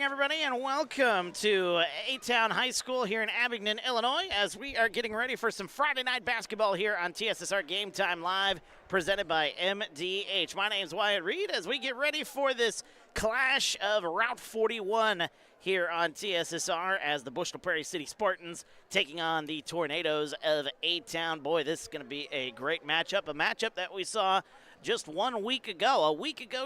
everybody, and welcome to A-Town High School here in Abingdon, Illinois, as we are getting ready for some Friday night basketball here on TSSR Game Time Live, presented by MDH. My name's Wyatt Reed, as we get ready for this clash of Route 41 here on TSSR, as the Bushnell-Prairie City Spartans taking on the Tornadoes of A-Town. Boy, this is going to be a great matchup, a matchup that we saw just 1 week ago,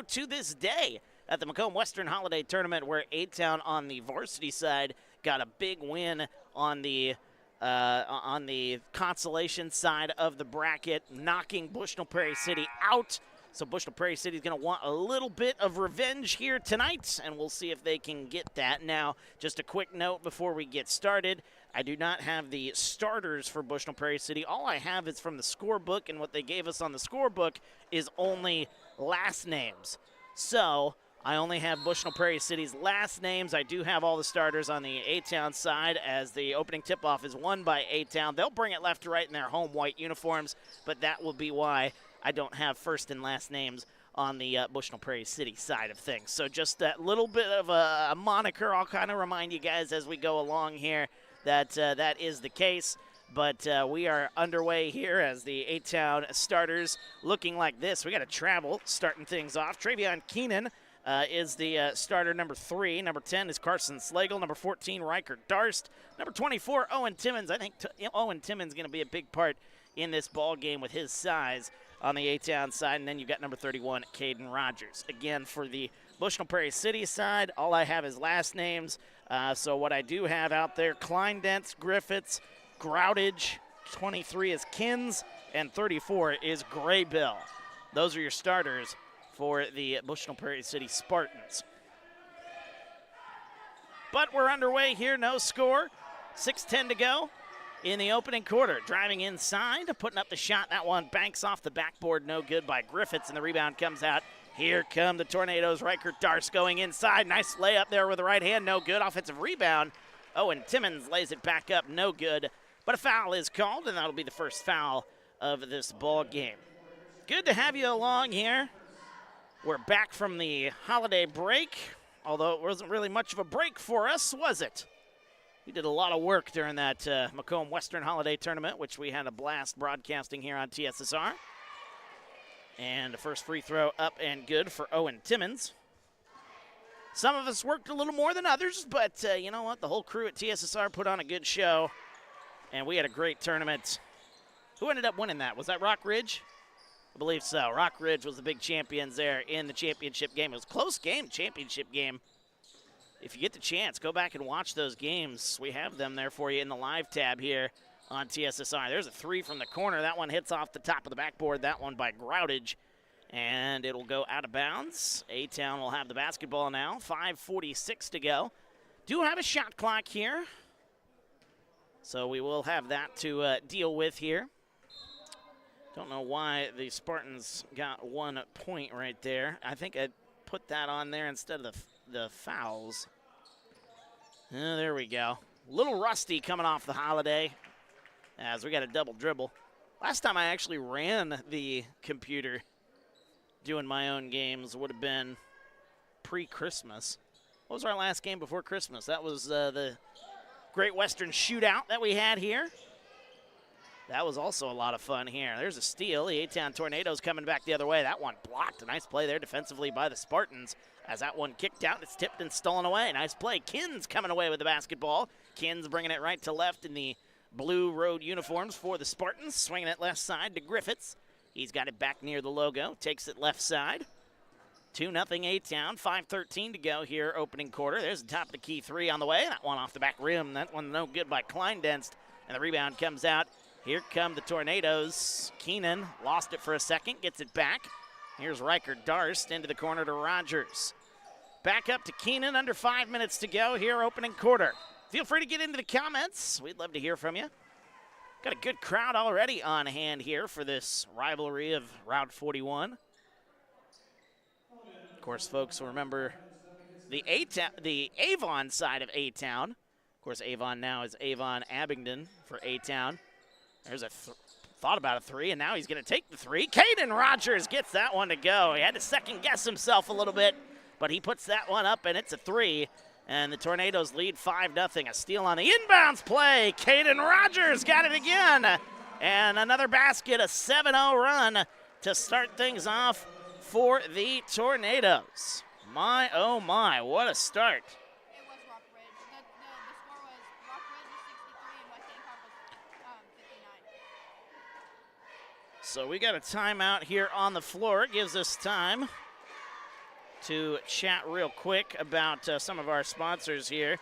to this day, at the Macomb Western Holiday Tournament, where A-Town on the varsity side got a big win on the consolation side of the bracket, knocking Bushnell-Prairie City out. So Bushnell-Prairie City is going to want a little bit of revenge here tonight, and we'll see if they can get that. Now, just a quick note before we get started. I do not have the starters for Bushnell-Prairie City. All I have is from the scorebook, and what they gave us on the scorebook is only last names. So I only have Bushnell-Prairie City's last names. I do have all the starters on the A-Town side, as the opening tip-off is won by A-Town. They'll bring it left to right in their home white uniforms, but that will be why I don't have first and last names on the Bushnell-Prairie City side of things. So just that little bit of a moniker. I'll kind of remind you guys as we go along here that that is the case. But we are underway here as the A-Town starters looking like this. We got to travel, starting things off. Travion Keenan is the starter, number 3. Number 10 is Carson Slagle. Number 14, Riker Darst. Number 24, Owen Timmons. I think Owen Timmons is going to be a big part in this ball game with his size on the A-Town side. And then you've got number 31, Caden Rogers. Again, for the Bushnell-Prairie City side, all I have is last names. So what I do have out there, Kleindentz, Griffiths, Groudage, 23 is Kins, and 34 is Graybill. Those are your starters for the Bushnell-Prairie City Spartans. But we're underway here, no score. 6:10 to go in the opening quarter. Driving inside, putting up the shot. That one banks off the backboard, no good by Griffiths, and the rebound comes out. Here come the Tornadoes. Riker Darst going inside. Nice layup there with the right hand, no good. Offensive rebound. Owen Timmons lays it back up, no good. But a foul is called, and that'll be the first foul of this ball game. Good to have you along here. We're back from the holiday break, although it wasn't really much of a break for us, was it? We did a lot of work during that Macomb Western Holiday Tournament, which we had a blast broadcasting here on TSSR. And the first free throw up and good for Owen Timmons. Some of us worked a little more than others, but you know what? The whole crew at TSSR put on a good show, and we had a great tournament. Who ended up winning that? Was that Rock Ridge? I believe so. Rock Ridge was the big champions there in the championship game. It was a close game, championship game. If you get the chance, go back and watch those games. We have them there for you in the live tab here on TSSR. There's a 3 from the corner. That one hits off the top of the backboard. That one by Groudage. And it'll go out of bounds. A-Town will have the basketball now. 5:46 to go. Do have a shot clock here, so we will have that to deal with here. Don't know why the Spartans got 1 point right there. I think I put that on there instead of the fouls. There we go. A little rusty coming off the holiday, as we got a double dribble. Last time I actually ran the computer doing my own games would have been pre-Christmas. What was our last game before Christmas? That was the Great Western Shootout that we had here. That was also a lot of fun here. There's a steal. The A-Town Tornadoes coming back the other way. That one blocked. A nice play there defensively by the Spartans, as that one kicked out. It's tipped and stolen away. Nice play. Kins coming away with the basketball. Kins bringing it right to left in the blue road uniforms for the Spartans. Swinging it left side to Griffiths. He's got it back near the logo. Takes it left side. 2-0 A-Town. 5:13 to go here opening quarter. There's the top of the key 3 on the way. That one off the back rim. That one no good by Kleindentz. And the rebound comes out. Here come the Tornadoes. Keenan lost it for a second, gets it back. Here's Riker Darst into the corner to Rogers. Back up to Keenan, under 5 minutes to go here, opening quarter. Feel free to get into the comments. We'd love to hear from you. Got a good crowd already on hand here for this rivalry of Route 41. Of course, folks will remember the Avon side of A-Town. Of course, Avon now is Avon Abingdon for A-Town. There's a thought about a 3, and now he's going to take the 3. Caden Rogers gets that one to go. He had to second guess himself a little bit, but he puts that one up, and it's a 3. And the Tornadoes lead 5-0. A steal on the inbounds play. Caden Rogers got it again. And another basket, a 7-0 run to start things off for the Tornadoes. My, oh my, what a start. It was Rockridge. The score was Rockridge 63 and West Hancock was 59. So we got a timeout here on the floor. It gives us time to chat real quick about some of our sponsors here,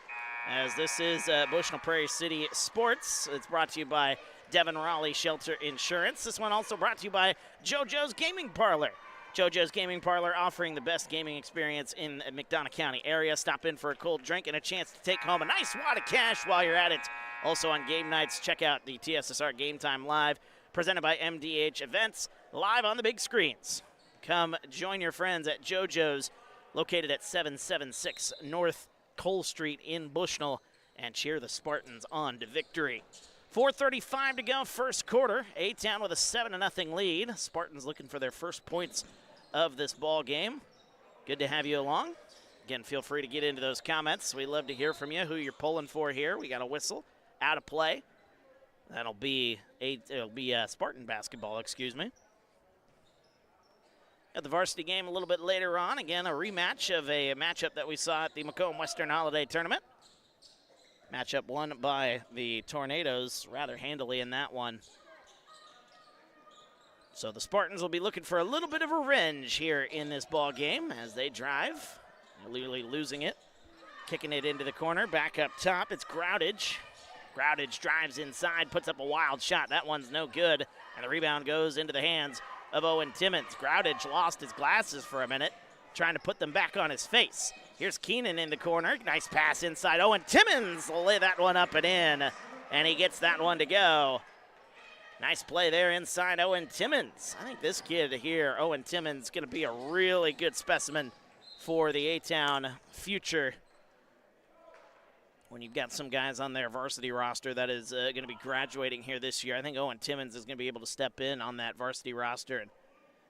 as this is Bushnell-Prairie City Sports. It's brought to you by Devon Raleigh Shelter Insurance. This one also brought to you by JoJo's Gaming Parlor. JoJo's Gaming Parlor, offering the best gaming experience in the McDonough County area. Stop in for a cold drink and a chance to take home a nice wad of cash while you're at it. Also on game nights, check out the TSSR Game Time Live, presented by MDH Events, live on the big screens. Come join your friends at JoJo's, located at 776 North Cole Street in Bushnell, and cheer the Spartans on to victory. 4:35 to go, first quarter. A-Town with a 7-0 lead. Spartans looking for their first points of this ball game. Good to have you along. Again, feel free to get into those comments. We love to hear from you, who you're pulling for here. We got a whistle out of play. It'll be Spartan basketball, excuse me. At the varsity game a little bit later on, again, a rematch of a matchup that we saw at the Macomb Western Holiday Tournament. Matchup won by the Tornadoes rather handily in that one. So the Spartans will be looking for a little bit of revenge here in this ball game as they drive. They're literally losing it. Kicking it into the corner. Back up top, it's Groudage. Groudage drives inside, puts up a wild shot. That one's no good. And the rebound goes into the hands of Owen Timmons. Groudage lost his glasses for a minute, trying to put them back on his face. Here's Keenan in the corner. Nice pass inside. Owen Timmons will lay that one up and in, and he gets that one to go. Nice play there inside Owen Timmons. I think this kid here, Owen Timmons, is going to be a really good specimen for the A-Town future. When you've got some guys on their varsity roster that is going to be graduating here this year, I think Owen Timmons is going to be able to step in on that varsity roster and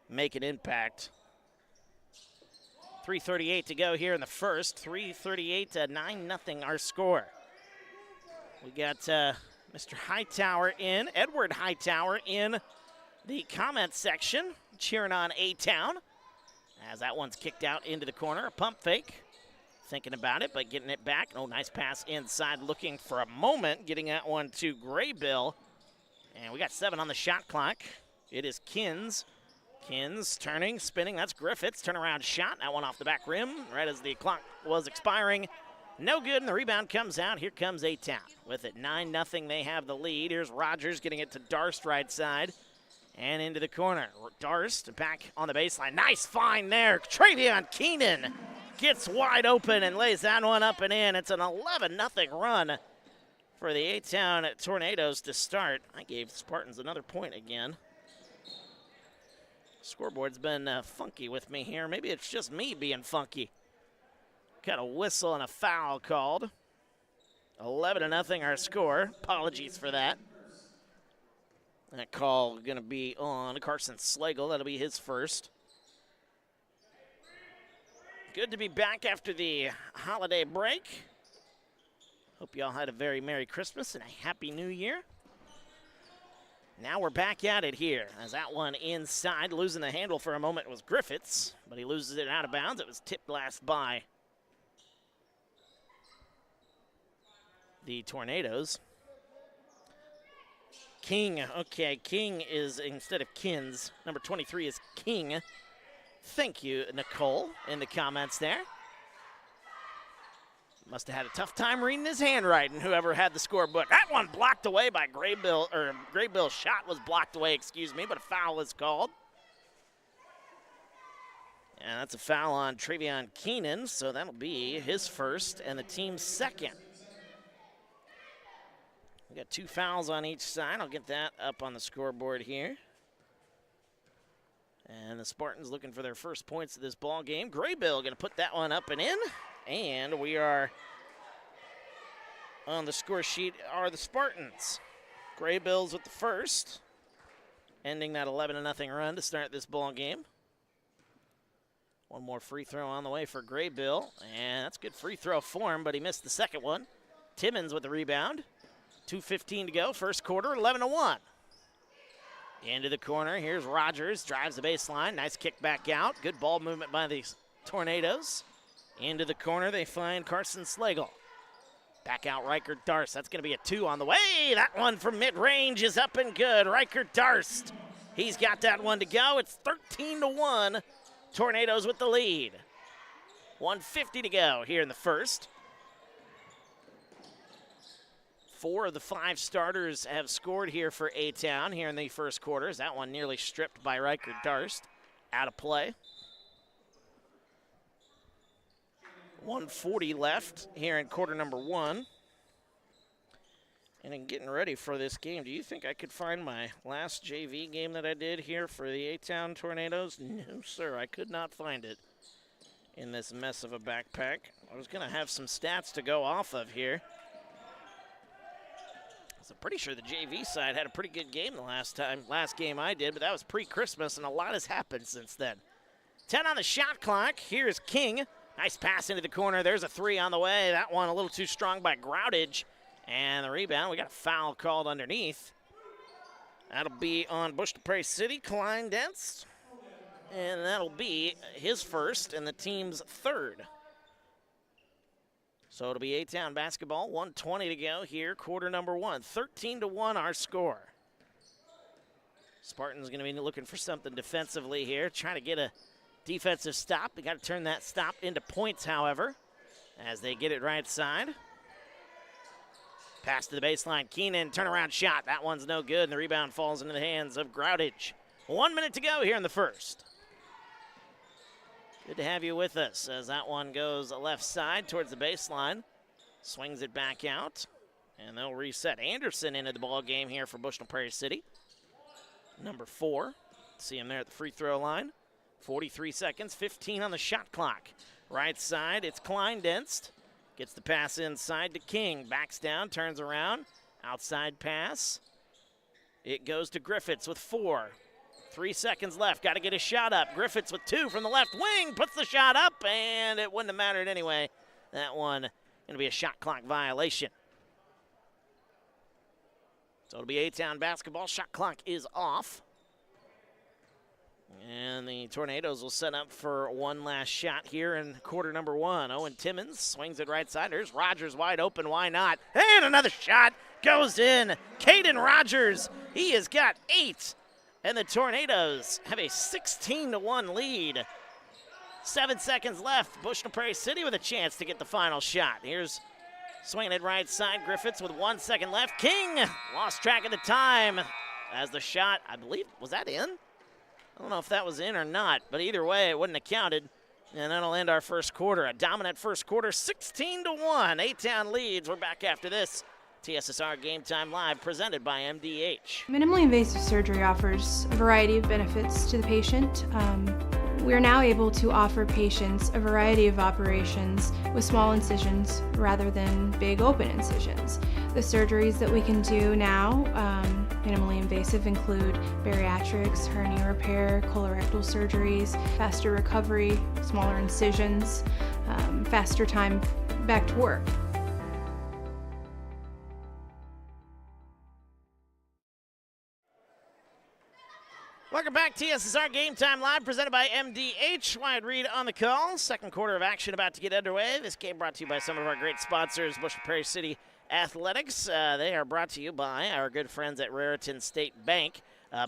make an impact. 3:38 to go here in the first. 3:38 to 9-0 our score. We got Mr. Hightower in, Edward Hightower in the comment section, cheering on A-Town as that one's kicked out into the corner. A pump fake. Thinking about it, but getting it back. Oh, nice pass inside, looking for a moment, getting that one to Graybill. And we got 7 on the shot clock. It is Kins. Kins turning, spinning. That's Griffiths. Turnaround shot. That one off the back rim right as the clock was expiring. No good, and the rebound comes out. Here comes A-Town. With it 9-0, they have the lead. Here's Rogers getting it to Darst right side and into the corner. Darst back on the baseline. Nice find there. Travion Keenan gets wide open and lays that one up and in. It's an 11-0 run for the A-Town Tornadoes to start. I gave Spartans another point again. Scoreboard's been funky with me here. Maybe it's just me being funky. Got a whistle and a foul called. 11-0 our score. Apologies for that. That call going to be on Carson Slagle. That'll be his first. Good to be back after the holiday break. Hope you all had a very Merry Christmas and a Happy New Year. Now we're back at it here as that one inside, losing the handle for a moment was Griffiths, but he loses it out of bounds. It was tipped last by the Tornadoes. King, okay, King is, instead of Kins, number 23 is King. Thank you, Nicole, in the comments there. Must have had a tough time reading his handwriting, whoever had the scorebook. That one blocked away by Graybill, or Graybill's shot was blocked away, excuse me, but a foul is called. And that's a foul on Travion Keenan, so that'll be his first and the team's second. We got 2 fouls on each side. I'll get that up on the scoreboard here. And the Spartans looking for their first points of this ball game. Graybill going to put that one up and in. And we are on the score sheet are the Spartans. Graybill's with the first, ending that 11-0 run to start this ball game. One more free throw on the way for Graybill, and that's good free throw for him, but he missed the second one. Timmons with the rebound. 2:15 to go, first quarter, 11-1. Into the corner, here's Rogers, drives the baseline, nice kick back out. Good ball movement by these Tornadoes. Into the corner, they find Carson Slagle. Back out Riker Darst, that's gonna be a 2 on the way. That one from mid-range is up and good. Riker Darst, he's got that one to go. It's 13-1, Tornadoes with the lead. 1:50 to go here in the first. 4 of the 5 starters have scored here for A-Town here in the first quarters. That one nearly stripped by Riker Darst. Out of play. 1:40 left here in quarter number 1. And in getting ready for this game, do you think I could find my last JV game that I did here for the A-Town Tornadoes? No, sir, I could not find it in this mess of a backpack. I was going to have some stats to go off of here. I'm pretty sure the JV side had a pretty good game the last game I did, but that was pre-Christmas, and a lot has happened since then. 10 on the shot clock. Here's King. Nice pass into the corner. There's a 3 on the way. That one a little too strong by Groudage. And the rebound, we got a foul called underneath. That'll be on Bushnell-Prairie City, Klein Dents. And that'll be his first and the team's third. So it'll be A-Town basketball, 1:20 to go here, quarter number 1. 13-1 our score. Spartans going to be looking for something defensively here, trying to get a defensive stop. They got to turn that stop into points, however, as they get it right side. Pass to the baseline, Keenan, turnaround shot. That one's no good, and the rebound falls into the hands of Groudage. 1 minute to go here in the first. Good to have you with us as that one goes left side towards the baseline. Swings it back out, and they'll reset. Anderson into the ball game here for Bushnell-Prairie City. Number 4. See him there at the free throw line. 43 seconds, 15 on the shot clock. Right side, it's Klein Dents. Gets the pass inside to King. Backs down, turns around. Outside pass. It goes to Griffiths with 4. 3 seconds left. Got to get a shot up. Griffiths with 2 from the left wing. Puts the shot up, and it wouldn't have mattered anyway. That one going to be a shot clock violation. So it'll be A-Town basketball. Shot clock is off. And the Tornadoes will set up for one last shot here in quarter number 1. Owen Timmons swings it right side. There's Rogers wide open. Why not? And another shot goes in. Caden Rogers, he has got 8. And the Tornadoes have a 16-1 lead. 7 seconds left. Bushnell-Prairie City with a chance to get the final shot. Here's swinging it right side. Griffiths with 1 second left. King lost track of the time as the shot, I believe, was that in? I don't know if that was in or not, but either way, it wouldn't have counted. And that'll end our first quarter. A dominant first quarter, 16-1. A-Town leads. We're back after this. TSSR Game Time Live, presented by MDH. Minimally invasive surgery offers a variety of benefits to the patient. We are now able to offer patients a variety of operations with small incisions rather than big open incisions. The surgeries that we can do now, minimally invasive, include bariatrics, hernia repair, colorectal surgeries, faster recovery, smaller incisions, faster time back to work. Welcome back, TSSR Game Time Live, presented by MDH. Wyatt Reed on the call. Second quarter of action about to get underway. This game brought to you by some of our great sponsors, Bushnell-Prairie City Athletics. They are brought to you by our good friends at Raritan State Bank.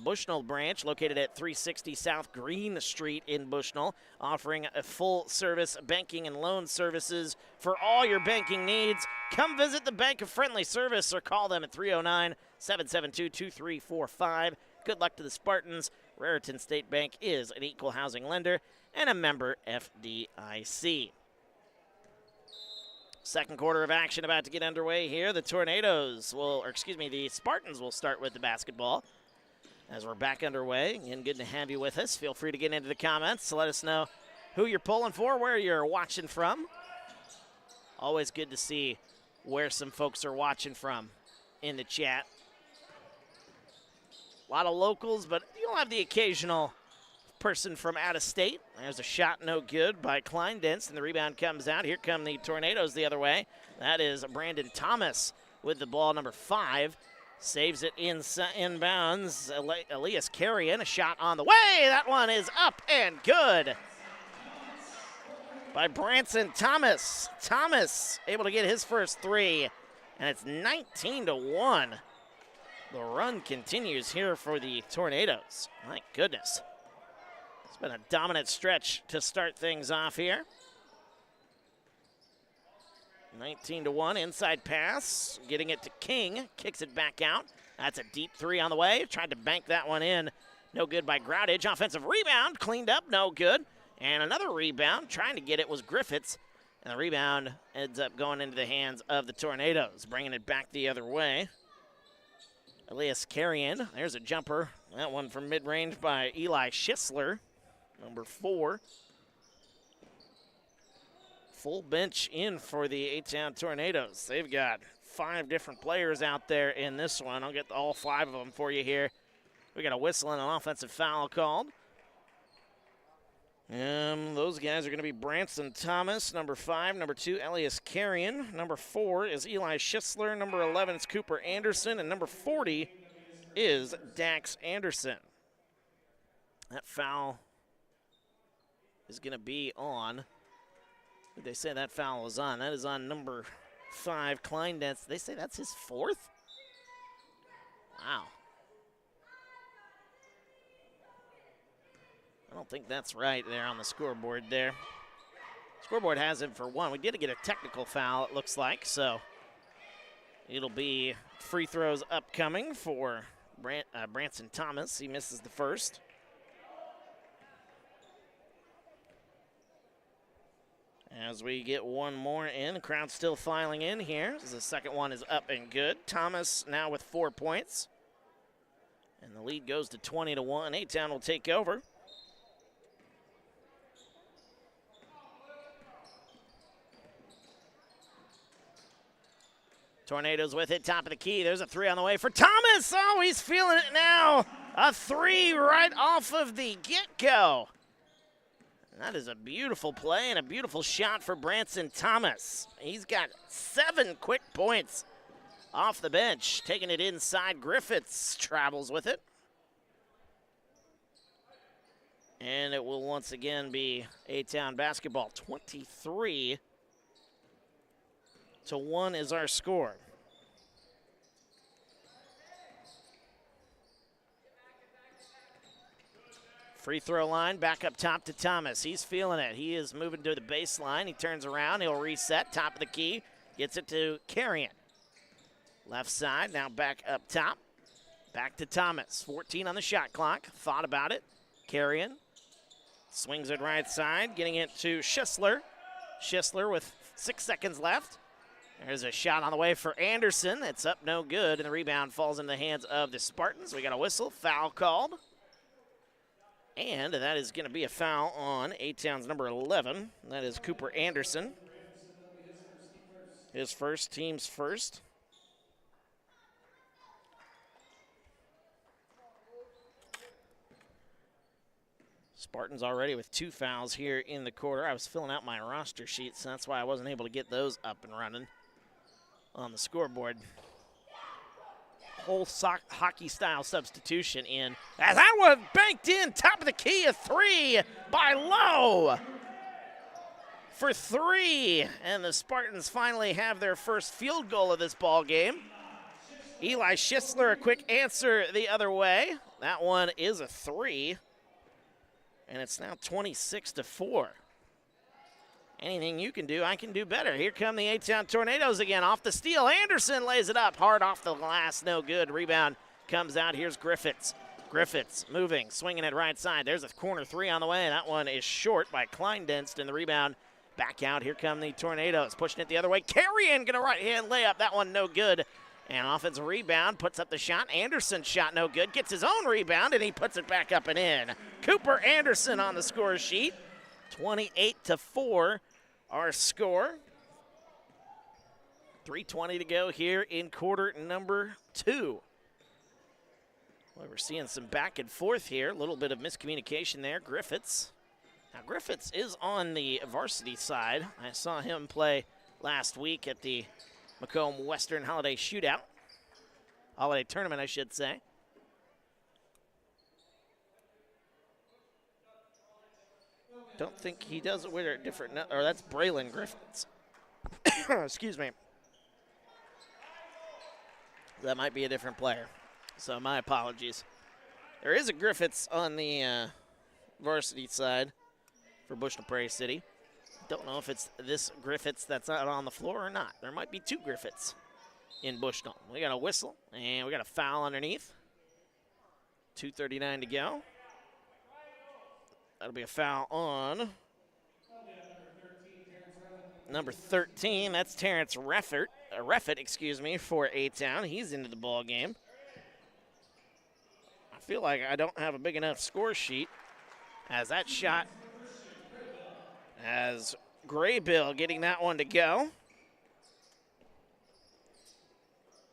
Bushnell branch, located at 360 South Green Street in Bushnell, offering a full-service banking and loan services for all your banking needs. Come visit the bank of friendly service or call them at 309-772-2345. Good luck to the Spartans. Raritan State Bank is an equal housing lender and a member FDIC. Second quarter of action about to get underway here. The Spartans will start with the basketball as we're back underway. Again, good to have you with us. Feel free to get into the comments to let us know who you're pulling for, where you're watching from. Always good to see where some folks are watching from in the chat. A lot of locals, but you'll have the occasional person from out of state. There's a shot, no good by Kleindens, and the rebound comes out. Here come the Tornadoes the other way. That is Brandon Thomas with the ball, number 5. Saves it inbounds. Elias Carrion, a shot on the way. That one is up and good by Branson Thomas. Thomas able to get his first 3, and it's 19-1. The run continues here for the Tornadoes. My goodness. It's been a dominant stretch to start things off here. 19-1, inside pass, getting it to King, kicks it back out. That's a deep 3 on the way. Tried to bank that one in. No good by Groudage. Offensive rebound, cleaned up, no good. And another rebound, trying to get it was Griffiths. And the rebound ends up going into the hands of the Tornadoes, bringing it back the other way. Elias Carrion, there's a jumper. That one from mid-range by Eli Schisler, number 4. Full bench in for the A-Town Tornadoes. They've got 5 different players out there in this one. I'll get all 5 of them for you here. We got a whistle and an offensive foul called. Those guys are going to be Branson Thomas, number 5. Number 2, Elias Carrion. Number 4 is Eli Schisler. Number 11 is Cooper Anderson. And number 40 is Dax Anderson. That foul is going to be on. They say that foul is on. That is on number 5, Kleindens. They say that's his 4th? Wow. I don't think that's right there on the scoreboard there. Scoreboard has him for 1. We did get a technical foul, it looks like, so it'll be free throws upcoming for Branson Thomas. He misses the first. As we get one more in, the crowd's still filing in here. The second one is up and good. Thomas now with 4 points. And the lead goes to 20-1. A-Town will take over. Tornadoes with it, top of the key. There's a 3 on the way for Thomas. Oh, he's feeling it now. A 3 right off of the get-go. That is a beautiful play and a beautiful shot for Branson Thomas. He's got 7 quick points off the bench. Taking it inside, Griffiths travels with it. And it will once again be A-Town basketball. 23-1 is our score. Free throw line, back up top to Thomas. He's feeling it. He is moving to the baseline. He turns around. He'll reset. Top of the key. Gets it to Carrion. Left side, now back up top. Back to Thomas. 14 on the shot clock. Thought about it. Carrion swings it right side, getting it to Schisler. Schisler with 6 seconds left. There's a shot on the way for Anderson. It's up, no good, and the rebound falls into the hands of the Spartans. We got a whistle, foul called. And that is going to be a foul on A-Town's number 11. That is Cooper Anderson. His first, team's first. Spartans already with 2 fouls here in the quarter. I was filling out my roster sheet, so that's why I wasn't able to get those up and running on the scoreboard. Whole hockey-style substitution in. As that one banked in, top of the key, a 3 by Lowe for 3. And the Spartans finally have their first field goal of this ball game. Eli Schisler, a quick answer the other way. That one is a 3. And it's now 26-4. Anything you can do, I can do better. Here come the A-Town Tornadoes again. Off the steal, Anderson lays it up. Hard off the glass, no good. Rebound comes out. Here's Griffiths. Griffiths moving, swinging it right side. There's a corner 3 on the way. That one is short by Kleindens, and the rebound back out. Here come the Tornadoes, pushing it the other way. Carrion gonna right-hand layup. That one no good. And offensive rebound, puts up the shot. Anderson shot no good, gets his own rebound, and he puts it back up and in. Cooper Anderson on the score sheet. 28-4, our score. 3:20 to go here in quarter number 2. Well, we're seeing some back and forth here. A little bit of miscommunication there. Griffiths. Now, Griffiths is on the varsity side. I saw him play last week at the Macomb Western Holiday Shootout. Holiday Tournament, I should say. Don't think he does it with a different, or that's Braylon Griffiths. Excuse me. That might be a different player. So my apologies. There is a Griffiths on the varsity side for Bushnell-Prairie City. Don't know if it's this Griffiths that's out on the floor or not. There might be two Griffiths in Bushnell. We got a whistle, and we got a foul underneath. 2:39 to go. That'll be a foul on number 13. That's Terrence Reffett, for A-Town. He's into the ball game. I feel like I don't have a big enough score sheet as that shot, as Graybill getting that one to go.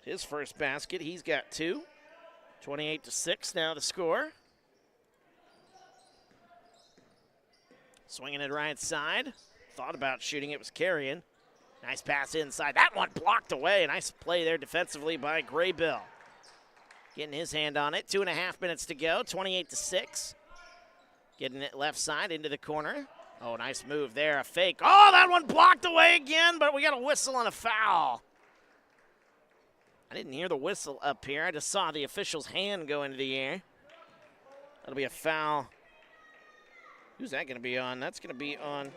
His first basket, he's got two. 28-6 now the score. Swinging it right side. Thought about shooting, it was carrying. Nice pass inside. That one blocked away. Nice play there defensively by Graybill. Getting his hand on it. 2.5 minutes to go. 28-6. Getting it left side into the corner. Oh, nice move there. A fake. Oh, that one blocked away again, but we got a whistle on a foul. I didn't hear the whistle up here. I just saw the official's hand go into the air. That'll be a foul. Who's that going to be on? That's going to be on.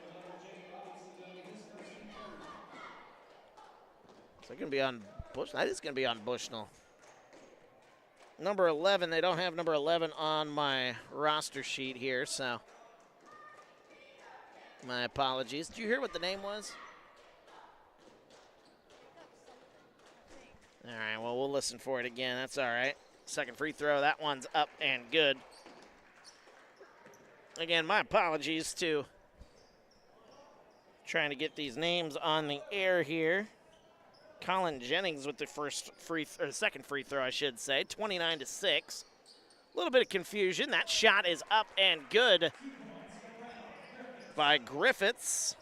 Is that going to be on Bushnell? That is going to be on Bushnell. Number 11. They don't have number 11 on my roster sheet here, so my apologies. Did you hear what the name was? All right, well, we'll listen for it again. That's all right. Second free throw. That one's up and good. Again, my apologies to trying to get these names on the air here. Colin Jennings with the second free throw, I should say. 29-6. A little bit of confusion. That shot is up and good by Griffiths.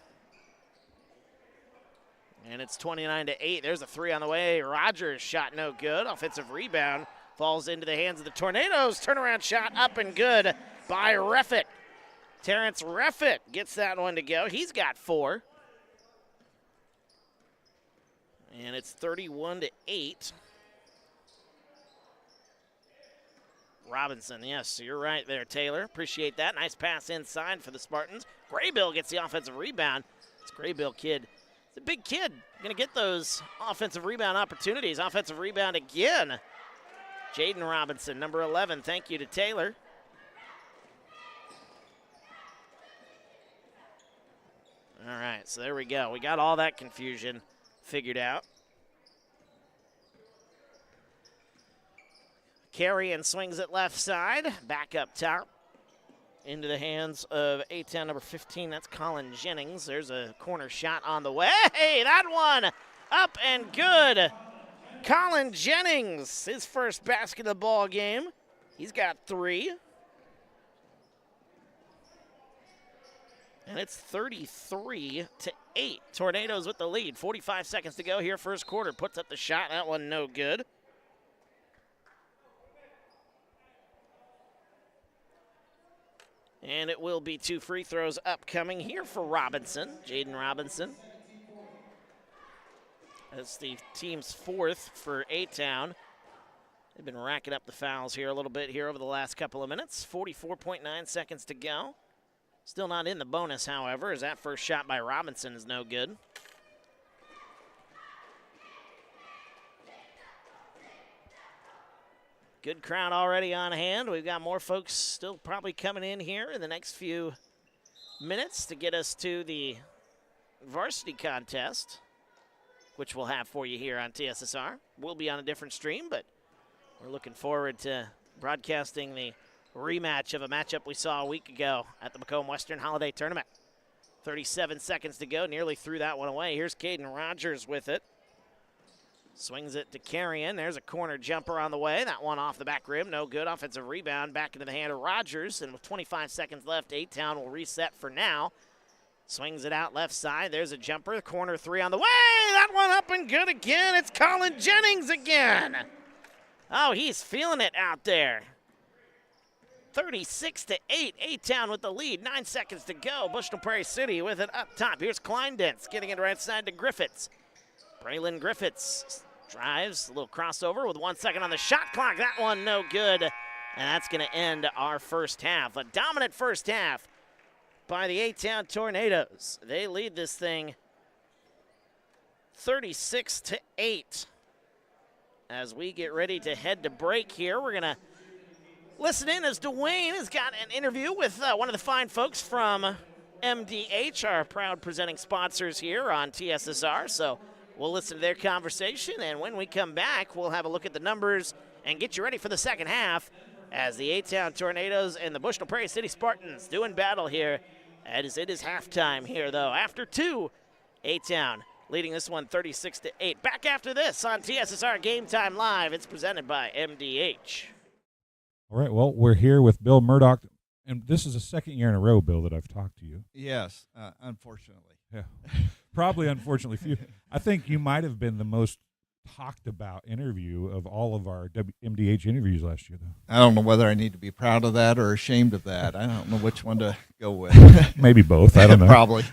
And it's 29-8. There's a three on the way. Rogers shot no good. Offensive rebound falls into the hands of the Tornadoes. Turnaround shot up and good by Reffett. Terrence Reffett gets that one to go. He's got 4. And it's 31-8. Robinson, yes, you're right there, Taylor. Appreciate that. Nice pass inside for the Spartans. Graybill gets the offensive rebound. It's Graybill kid. It's a big kid. Going to get those offensive rebound opportunities. Offensive rebound again. Jaden Robinson, number 11. Thank you to Taylor. All right, so there we go. We got all that confusion figured out. Carry and swings it left side. Back up top. Into the hands of A-Town number 15. That's Colin Jennings. There's a corner shot on the way. Hey, that one up and good. Colin Jennings, his first basket of the ball game. He's got 3. And it's 33-8. Tornadoes with the lead. 45 seconds to go here, first quarter. Puts up the shot. That one no good. And it will be 2 free throws upcoming here for Robinson, Jaden Robinson. That's the team's 4th for A-Town. They've been racking up the fouls here a little bit here over the last couple of minutes. 44.9 seconds to go. Still not in the bonus, however, as that first shot by Robinson is no good. Good crowd already on hand. We've got more folks still probably coming in here in the next few minutes to get us to the varsity contest, which we'll have for you here on TSSR. We'll be on a different stream, but we're looking forward to broadcasting the rematch of a matchup we saw a week ago at the Macomb Western Holiday Tournament. 37 seconds to go, nearly threw that one away. Here's Caden Rogers with it. Swings it to Carrion. There's a corner jumper on the way. That one off the back rim. No good. Offensive rebound back into the hand of Rogers. And with 25 seconds left, A-Town will reset for now. Swings it out left side. There's a jumper. Corner three on the way. That one up and good again. It's Colin Jennings again. Oh, he's feeling it out there. 36-8. A-Town with the lead. 9 seconds to go. Bushnell-Prairie City with it up top. Here's Kleindentz getting it right side to Griffiths. Braylon Griffiths drives, a little crossover with 1 second on the shot clock. That one no good, and that's going to end our first half. A dominant first half by the A-Town Tornadoes. They lead this thing 36-8. As we get ready to head to break here, we're going to listen in as Dwayne has got an interview with one of the fine folks from MDH, our proud presenting sponsors here on TSSR. So we'll listen to their conversation, and when we come back, we'll have a look at the numbers and get you ready for the second half as the A-Town Tornadoes and the Bushnell-Prairie City Spartans doing battle here. As it is halftime here, though. After two, A-Town leading this one 36-8. Back after this on TSSR Game Time Live. It's presented by MDH. All right, well, we're here with Bill Murdoch, and this is the second year in a row, Bill, that I've talked to you. Yes, unfortunately. Yeah, probably unfortunately for you. I think you might have been the most talked about interview of all of our MDH interviews last year, though. I don't know whether I need to be proud of that or ashamed of that. I don't know which one to go with. Maybe both. I don't know. Probably.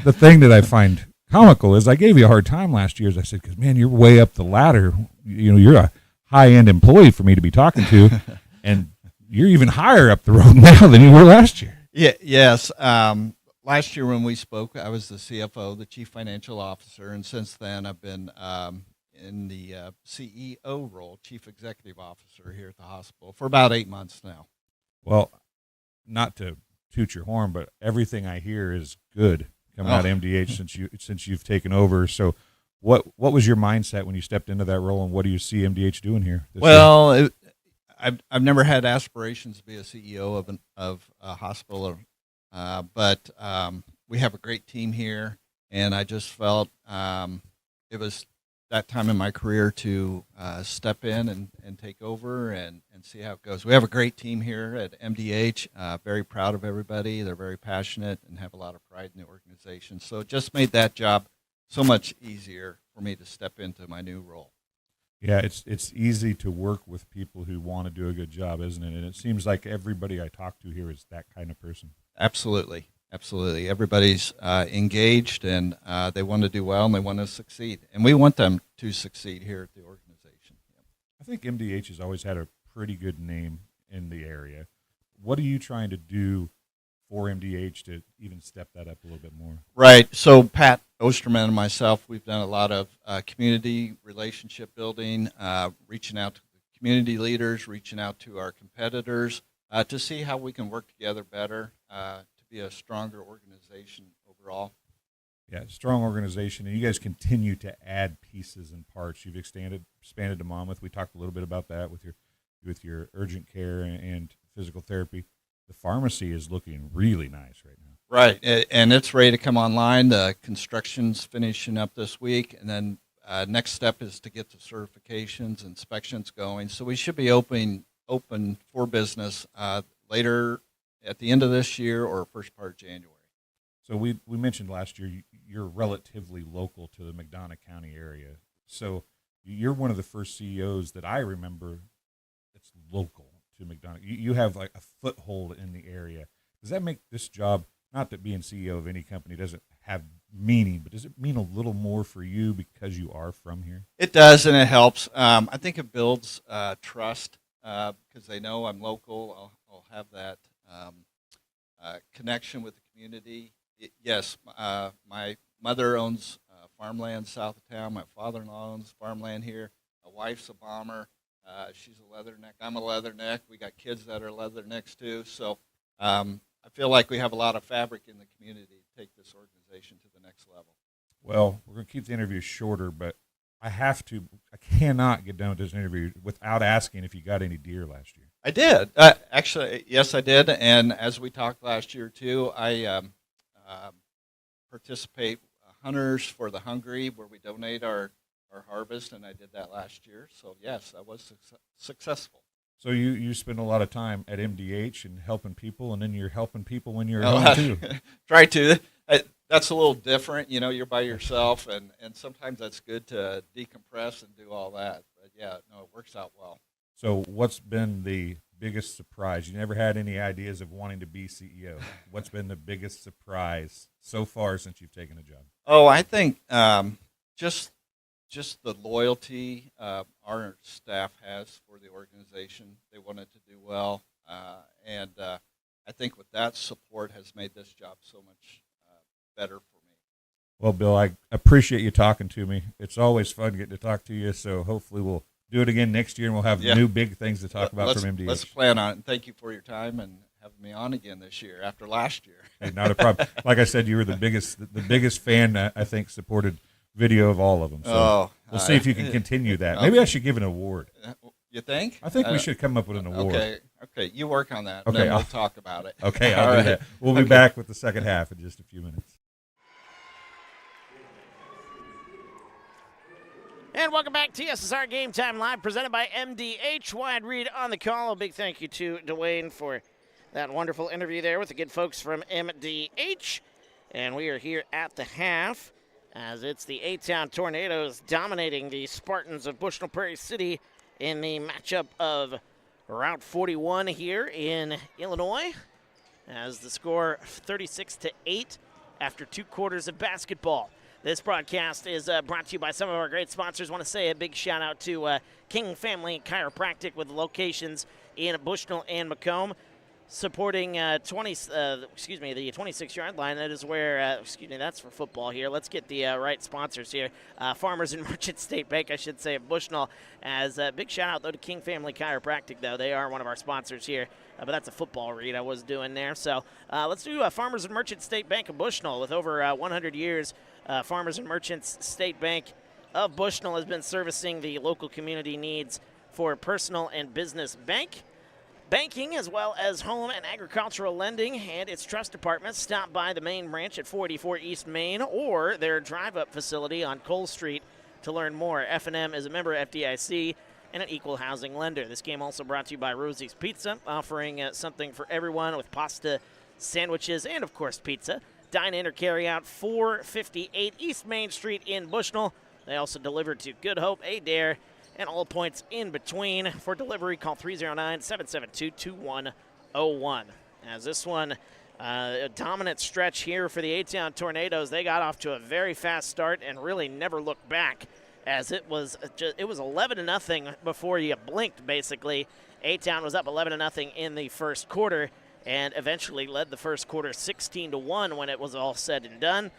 The thing that I find comical is I gave you a hard time last year, as I said, because, man, you're way up the ladder. You know, you're a high-end employee for me to be talking to, and you're even higher up the road now than you were last year. Yeah. Yes. Last year when we spoke, I was the CFO, the Chief Financial Officer, and since then I've been in the CEO role, Chief Executive Officer here at the hospital for about 8 months now. Well, not to toot your horn, but everything I hear is good coming out of MDH since you've taken over. So what was your mindset when you stepped into that role, and what do you see MDH doing here this year? I've never had aspirations to be a CEO of a hospital, but we have a great team here, and I just felt it was that time in my career to step in and take over and see how it goes. We have a great team here at MDH, very proud of everybody. They're very passionate and have a lot of pride in the organization. So it just made that job so much easier for me to step into my new role. Yeah, it's easy to work with people who want to do a good job, isn't it? And it seems like everybody I talk to here is that kind of person. Absolutely. Absolutely. Everybody's engaged, and they want to do well, and they want to succeed. And we want them to succeed here at the organization. I think MDH has always had a pretty good name in the area. What are you trying to do for MDH to even step that up a little bit more? Right. So Pat Osterman and myself, we've done a lot of community relationship building, reaching out to the community leaders, reaching out to our competitors to see how we can work together better to be a stronger organization overall. Yeah, strong organization, and you guys continue to add pieces and parts. You've expanded to Monmouth. We talked a little bit about that with your urgent care and physical therapy. The pharmacy is looking really nice right now. Right, and it's ready to come online. The construction's finishing up this week, and then next step is to get the certifications, inspections going. So we should be open for business later at the end of this year or first part of January. So we mentioned last year you're relatively local to the McDonough County area. So you're one of the first CEOs that I remember that's local to McDonough. You have like a foothold in the area. Does that make this job, not that being CEO of any company doesn't have meaning, but does it mean a little more for you because you are from here? It does, and it helps. I think it builds trust because they know I'm local. I'll have that connection with the community. Yes, my mother owns farmland south of town. My father-in-law owns farmland here. My wife's a bomber. She's a leatherneck. I'm a leatherneck. We got kids that are leathernecks too. So I feel like we have a lot of fabric in the community to take this organization to the next level. Well, we're going to keep the interview shorter, but I cannot get done with this interview without asking if you got any deer last year. I did. Actually, yes, I did. And as we talked last year too, I participate Hunters for the Hungry, where we donate our our harvest, and I did that last year. So yes, I was successful. So you spend a lot of time at MDH and helping people, and then you're helping people when you're Oh, home too. Try to. That's a little different. You're by yourself, and sometimes that's good to decompress and do all that. But yeah, no, it works out well. So what's been the biggest surprise? You never had any ideas of wanting to be CEO. What's been the biggest surprise so far since you've taken a job? Oh, I think just the loyalty our staff has for the organization. They want it to do well, and I think with that support has made this job so much better for me. Well, Bill, I appreciate you talking to me. It's always fun getting to talk to you, so hopefully we'll do it again next year, and we'll have new big things to talk about from MDH. Let's plan on it, and thank you for your time and having me on again this year after last year. Hey, not a problem. Like I said, you were the biggest fan, I think, supported video of all of them. So we'll see if you can continue that. Maybe I should give an award. You think? I think we should come up with an award. Okay, you work on that, Okay, and then we'll talk about it. Okay, I'll do that. We'll be back with the second half in just a few minutes. And welcome back to TSSR Game Time Live, presented by MDH. Wyatt Reed on the call. A big thank you to Dwayne for that wonderful interview there with the good folks from MDH. And we are here at the half as it's the A-Town Tornadoes dominating the Spartans of Bushnell-Prairie City in the matchup of Route 41 here in Illinois, as the score 36-8 after 2 quarters of basketball. This broadcast is brought to you by some of our great sponsors. I want to say a big shout out to King Family Chiropractic with locations in Bushnell and Macomb, supporting the 26-yard line. That is where, that's for football here. Let's get the right sponsors here. Farmers and Merchant State Bank, I should say, at Bushnell. As a big shout out, though, to King Family Chiropractic, though. They are one of our sponsors here. But that's a football read I was doing there. So let's do Farmers and Merchant State Bank of Bushnell. With over 100 years, Farmers and Merchants State Bank of Bushnell has been servicing the local community needs for personal and business banking, as well as home and agricultural lending and its trust departments. Stop by the main branch at 484 East Main or their drive-up facility on Cole Street to learn more. F&M is a member of FDIC and an equal housing lender. This game also brought to you by Rosie's Pizza, offering something for everyone with pasta, sandwiches, and, of course, pizza. Dine in or carry out 458 East Main Street in Bushnell. They also deliver to Good Hope, Adair, and all points in between. For delivery, call 309-772-2101. As this one, a dominant stretch here for the A-Town Tornadoes. They got off to a very fast start and really never looked back, as it was 11-0 before you blinked, basically. A-Town was up 11-0 in the first quarter and eventually led the first quarter 16-1 when it was all said and done.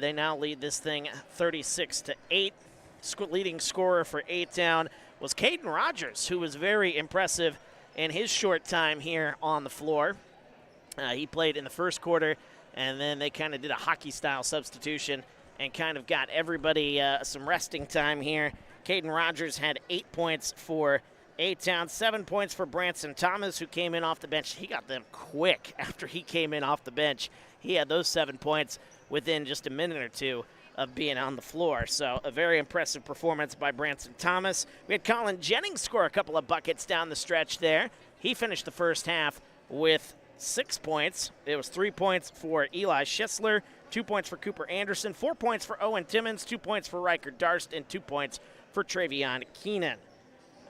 They now lead this thing 36-8. Leading scorer for A-Town was Caden Rogers, who was very impressive in his short time here on the floor. He played in the first quarter, and then they kind of did a hockey-style substitution and kind of got everybody some resting time here. Caden Rogers had 8 points for A-Town, 7 points for Branson Thomas, who came in off the bench. He got them quick after he came in off the bench. He had those 7 points within just a minute or two of being on the floor. So a very impressive performance by Branson Thomas. We had Colin Jennings score a couple of buckets down the stretch there. He finished the first half with 6 points. It was 3 points for Eli Schisler, 2 points for Cooper Anderson, 4 points for Owen Timmons, 2 points for Riker Darst, and 2 points for Travion Keenan.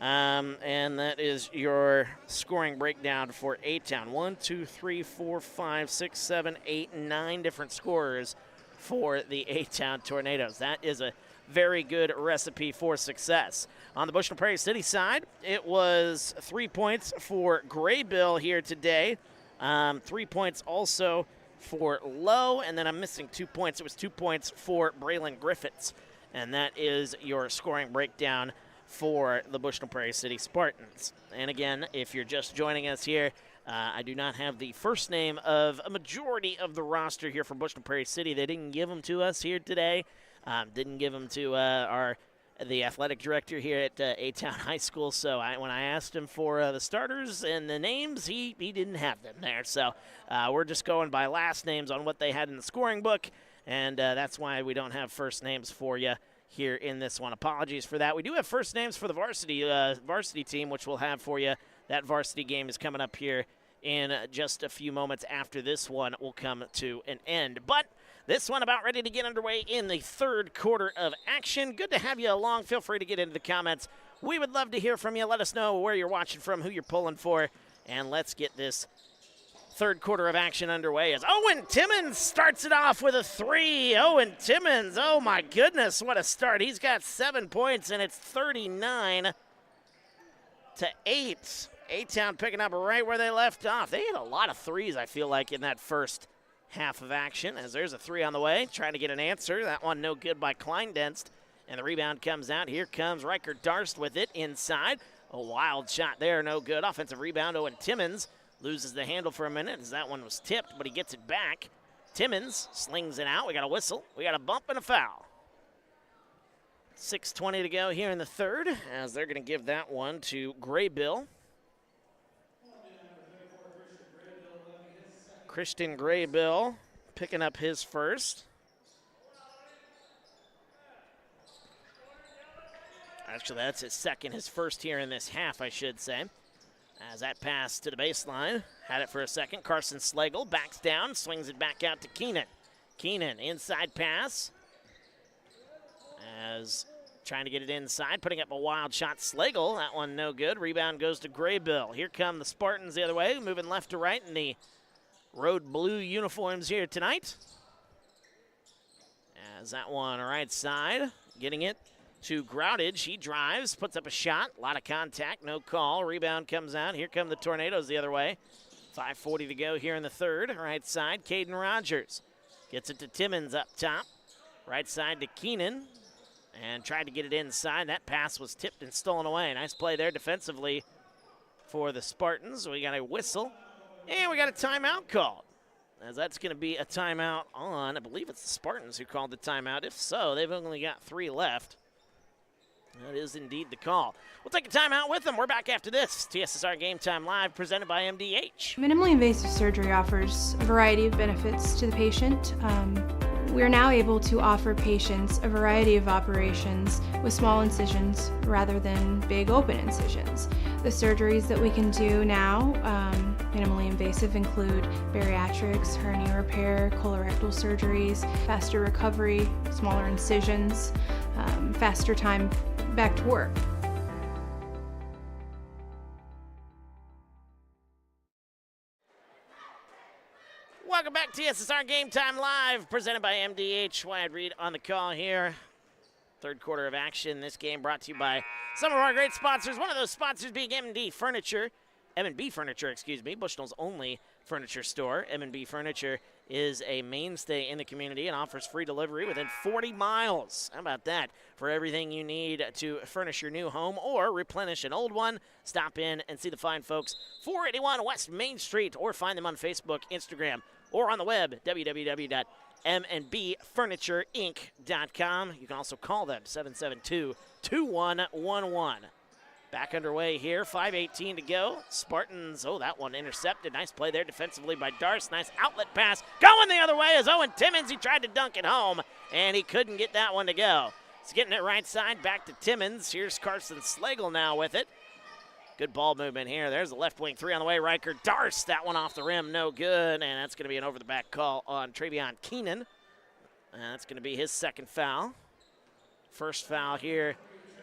And that is your scoring breakdown for A-Town. 1, 2, 3, 4, 5, 6, 7, 8, 9 different scorers for the A-Town Tornadoes. That is a very good recipe for success. On the Bushnell-Prairie City side, it was 3 points for Graybill here today. 3 points also for Lowe, and then I'm missing 2 points. It was 2 points for Braylon Griffiths. And that is your scoring breakdown for the Bushnell-Prairie City Spartans. And again, if you're just joining us here, I do not have the first name of a majority of the roster here from Bushnell-Prairie City. They didn't give them to us here today. Didn't give them to the athletic director here at A-Town High School. So when I asked him for the starters and the names, he didn't have them there. So we're just going by last names on what they had in the scoring book, and that's why we don't have first names for you here in this one. Apologies for that. We do have first names for the varsity team, which we'll have for you. That varsity game is coming up here in just a few moments after this one will come to an end. But this one about ready to get underway in the third quarter of action. Good to have you along. Feel free to get into the comments. We would love to hear from you. Let us know where you're watching from, who you're pulling for, and let's get this third quarter of action underway as Owen Timmons starts it off with a three. Owen Timmons, oh my goodness, what a start. He's got 7 points, and it's 39-8. A-Town picking up right where they left off. They had a lot of threes, I feel like, in that first half of action, as there's a three on the way, trying to get an answer. That one no good by Kleindenst, and the rebound comes out. Here comes Riker Darst with it inside. A wild shot there, no good. Offensive rebound, Owen Timmons loses the handle for a minute as that one was tipped, but he gets it back. Timmons slings it out. We got a whistle. We got a bump and a foul. 6:20 to go here in the third, as they're going to give that one to Graybill. Christian Graybill picking up his first. Actually, that's his second, his first here in this half, I should say. As that pass to the baseline, had it for a second. Carson Slagle backs down, swings it back out to Keenan. Keenan, inside pass. As trying to get it inside, putting up a wild shot. Slagle, that one no good. Rebound goes to Graybill. Here come the Spartans the other way, moving left to right in the road blue uniforms here tonight. As that one right side, getting it to Groudage. He drives, puts up a shot. A lot of contact, no call. Rebound comes out. Here come the Tornadoes the other way. 5:40 to go here in the third. Right side, Caden Rogers gets it to Timmons up top. Right side to Keenan. And tried to get it inside. That pass was tipped and stolen away. Nice play there defensively for the Spartans. We got a whistle. And we got a timeout called, as that's going to be a timeout on, I believe it's the Spartans who called the timeout. If so, they've only got 3 left. That is indeed the call. We'll take a timeout with them. We're back after this. TSSR Game Time Live, presented by MDH. Minimally invasive surgery offers a variety of benefits to the patient. We are now able to offer patients a variety of operations with small incisions rather than big open incisions. The surgeries that we can do now, minimally invasive, include bariatrics, hernia repair, colorectal surgeries, faster recovery, smaller incisions, faster time back to work. Welcome back to TSSR Game Time Live, presented by MDH. Wyatt Reed on the call here. Third quarter of action. This game brought to you by some of our great sponsors. One of those sponsors being M&B Furniture, Bushnell's only furniture store. M&B Furniture is a mainstay in the community and offers free delivery within 40 miles. How about that? For everything you need to furnish your new home or replenish an old one, stop in and see the fine folks. 481 West Main Street, or find them on Facebook, Instagram, or on the web, www.mnbfurnitureinc.com. You can also call them, 772-2111. Back underway here, 5:18 to go. Spartans, oh, that one intercepted. Nice play there defensively by Darst. Nice outlet pass. Going the other way is Owen Timmons. He tried to dunk it home, and he couldn't get that one to go. He's getting it right side, back to Timmons. Here's Carson Slagle now with it. Good ball movement here. There's the left wing three on the way. Riker Darst, that one off the rim, no good. And that's going to be an over-the-back call on Travion Keenan. And that's going to be his second foul. First foul here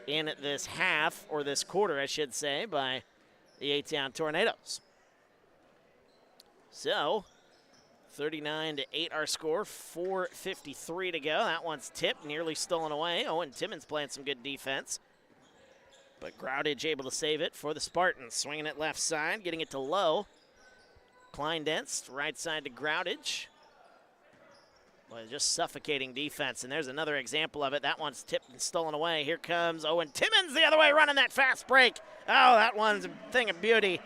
in this half, or this quarter, I should say, by the A-Town Tornadoes. So, 39-8 our score, 4:53 to go. That one's tipped, nearly stolen away. Owen Timmons playing some good defense. But Groudage able to save it for the Spartans. Swinging it left side, getting it to Lowe. Kleindenst, right side to Groudage. Boy, just suffocating defense, and there's another example of it. That one's tipped and stolen away. Here comes Owen Timmons the other way, running that fast break. Oh, that one's a thing of beauty.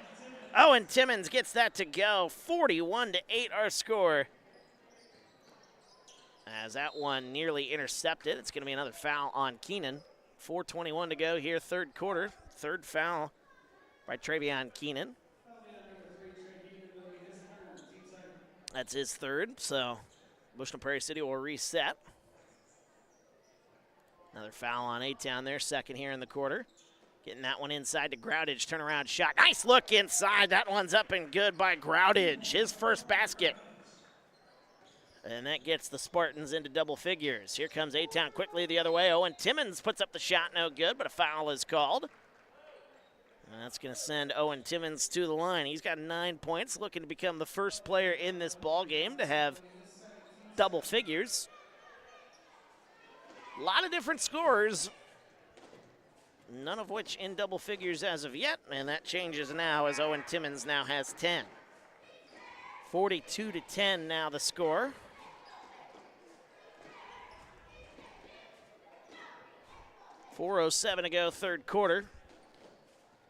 Owen Timmons gets that to go. 41-8 our score. As that one nearly intercepted, it's going to be another foul on Keenan. 4:21 to go here, third quarter. Third foul by Travion Keenan. That's his third, so Bushnell-Prairie City will reset. Another foul on A-Town there, second here in the quarter. Getting that one inside to Groudage, turnaround shot. Nice look inside. That one's up and good by Groudage, his first basket. And that gets the Spartans into double figures. Here comes A-Town quickly the other way. Owen Timmons puts up the shot, no good, but a foul is called. And that's going to send Owen Timmons to the line. He's got 9 points, looking to become the first player in this ball game to have double figures. A lot of different scores, none of which in double figures as of yet, and that changes now as Owen Timmons now has 10. 42-10 now the score. .407 to go, third quarter.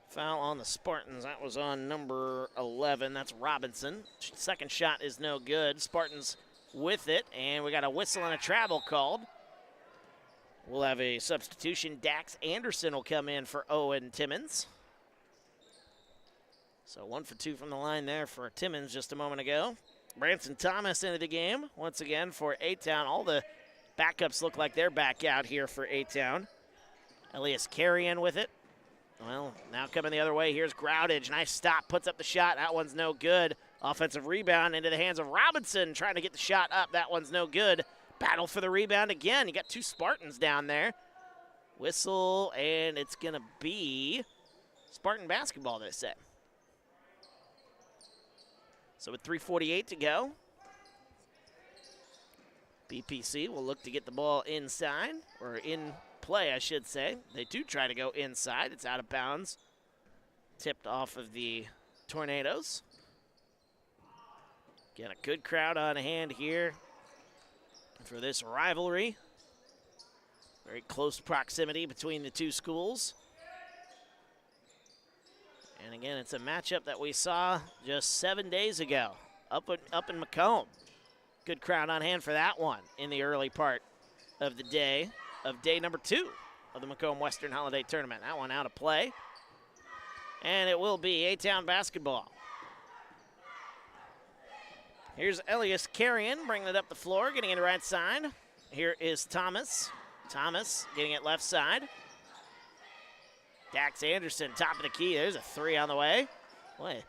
Foul on the Spartans. That was on number 11. That's Robinson. Second shot is no good. Spartans with it, and we got a whistle and a travel called. We'll have a substitution. Dax Anderson will come in for Owen Timmons. So 1 for 2 from the line there for Timmons just a moment ago. Branson Thomas into the game once again for A-Town. All the backups look like they're back out here for A-Town. Elias Carrion with it. Well, now coming the other way, here's Groudage. Nice stop, puts up the shot. That one's no good. Offensive rebound into the hands of Robinson, trying to get the shot up. That one's no good. Battle for the rebound again. You got two Spartans down there. Whistle, and it's going to be Spartan basketball, they say. So with 3:48 to go, BPC will look to get the ball inside, or in play, I should say. They do try to go inside. It's out of bounds. Tipped off of the Tornadoes. Get a good crowd on hand here for this rivalry. Very close proximity between the two schools. And again, it's a matchup that we saw just 7 days ago up in Macomb. Good crowd on hand for that one in the early part of the day, of day number 2 of the Macomb Western Holiday Tournament. That one out of play. And it will be A-Town basketball. Here's Elias Carrion bringing it up the floor, getting it right side. Here is Thomas. Thomas getting it left side. Dax Anderson, top of the key. There's a 3 on the way. Boy,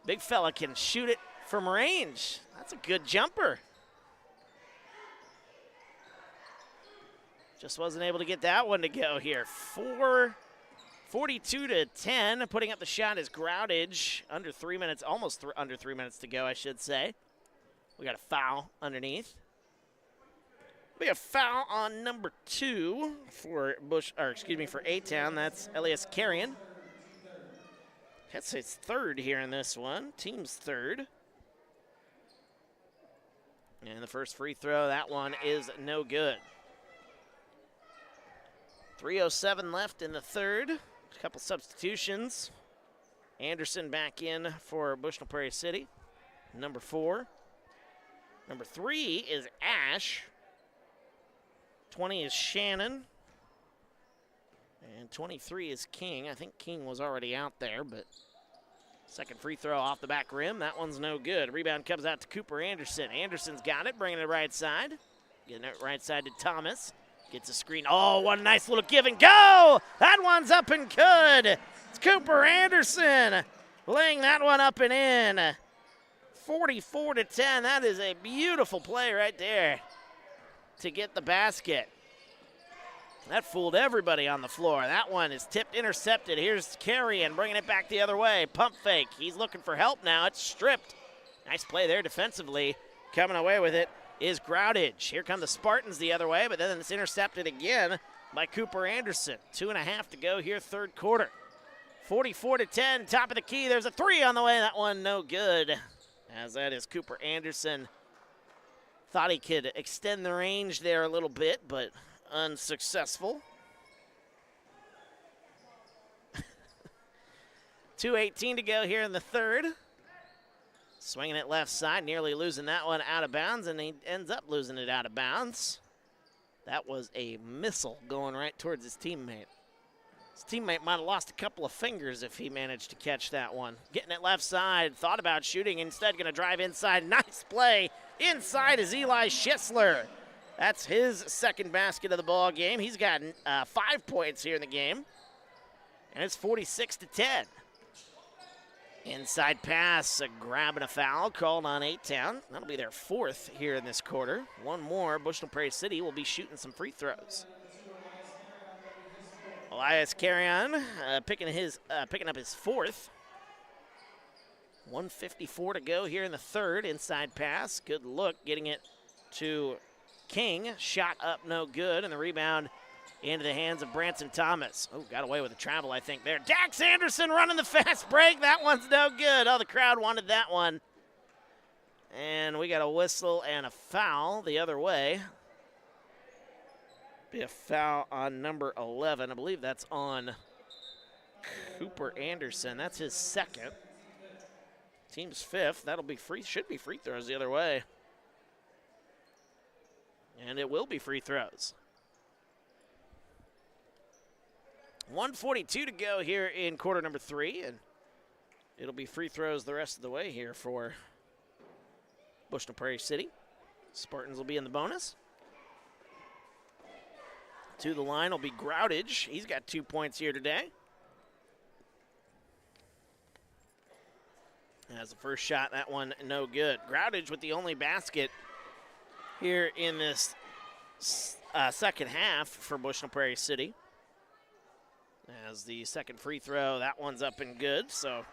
big fella can shoot it from range. That's a good jumper. Just wasn't able to get that one to go here. 42-10. Putting up the shot is Groudage. Under 3 minutes, almost under 3 minutes to go, I should say. We got a foul underneath. We have a foul on number 2 for for A-Town. That's Elias Carrion. That's his third here in this one. Team's third. And the first free throw, that one is no good. 3:07 left in the third. A couple substitutions. Anderson back in for Bushnell-Prairie City. Number 4. Number 3 is Ash. 20 is Shannon. And 23 is King. I think King was already out there, but second free throw off the back rim. That one's no good. Rebound comes out to Cooper Anderson. Anderson's got it, bringing it right side. Getting it right side to Thomas. Gets a screen. Oh, one nice little give and go. That one's up and good. It's Cooper Anderson laying that one up and in. 44-10. That is a beautiful play right there to get the basket. That fooled everybody on the floor. That one is tipped, intercepted. Here's Carrion bringing it back the other way. Pump fake. He's looking for help now. It's stripped. Nice play there defensively. Coming away with it is Groudage. Here come the Spartans the other way, but then it's intercepted again by Cooper Anderson. 2.5 to go here, third quarter. 44-10, top of the key. There's a 3 on the way. That one no good, as that is Cooper Anderson. Thought he could extend the range there a little bit, but unsuccessful. 2:18 to go here in the third. Swinging it left side, nearly losing that one out of bounds, and he ends up losing it out of bounds. That was a missile going right towards his teammate. His teammate might have lost a couple of fingers if he managed to catch that one. Getting it left side, thought about shooting, instead going to drive inside. Nice play. Inside is Eli Schisler. That's his second basket of the ball game. He's gotten 5 points here in the game, and it's 46-10. Inside pass, a grab and a foul called on A-Town. That'll be their fourth here in this quarter. One more, Bushnell-Prairie City will be shooting some free throws. Elias Carrion picking up his fourth. 1:54 to go here in the third. Inside pass, good look, getting it to King. Shot up, no good, and the rebound into the hands of Branson Thomas. Oh, got away with the travel, I think, there. Dax Anderson running the fast break. That one's no good. Oh, the crowd wanted that one. And we got a whistle and a foul the other way. Be a foul on number 11. I believe that's on Cooper Anderson. That's his second. Team's fifth. That'll be free. Should be free throws the other way. And it will be free throws. 1:42 to go here in quarter number 3, and it'll be free throws the rest of the way here for Bushnell-Prairie City. Spartans will be in the bonus. To the line will be Groudage. He's got 2 points here today. As the first shot, that one no good. Groudage with the only basket here in this second half for Bushnell-Prairie City. As the second free throw, that one's up and good. So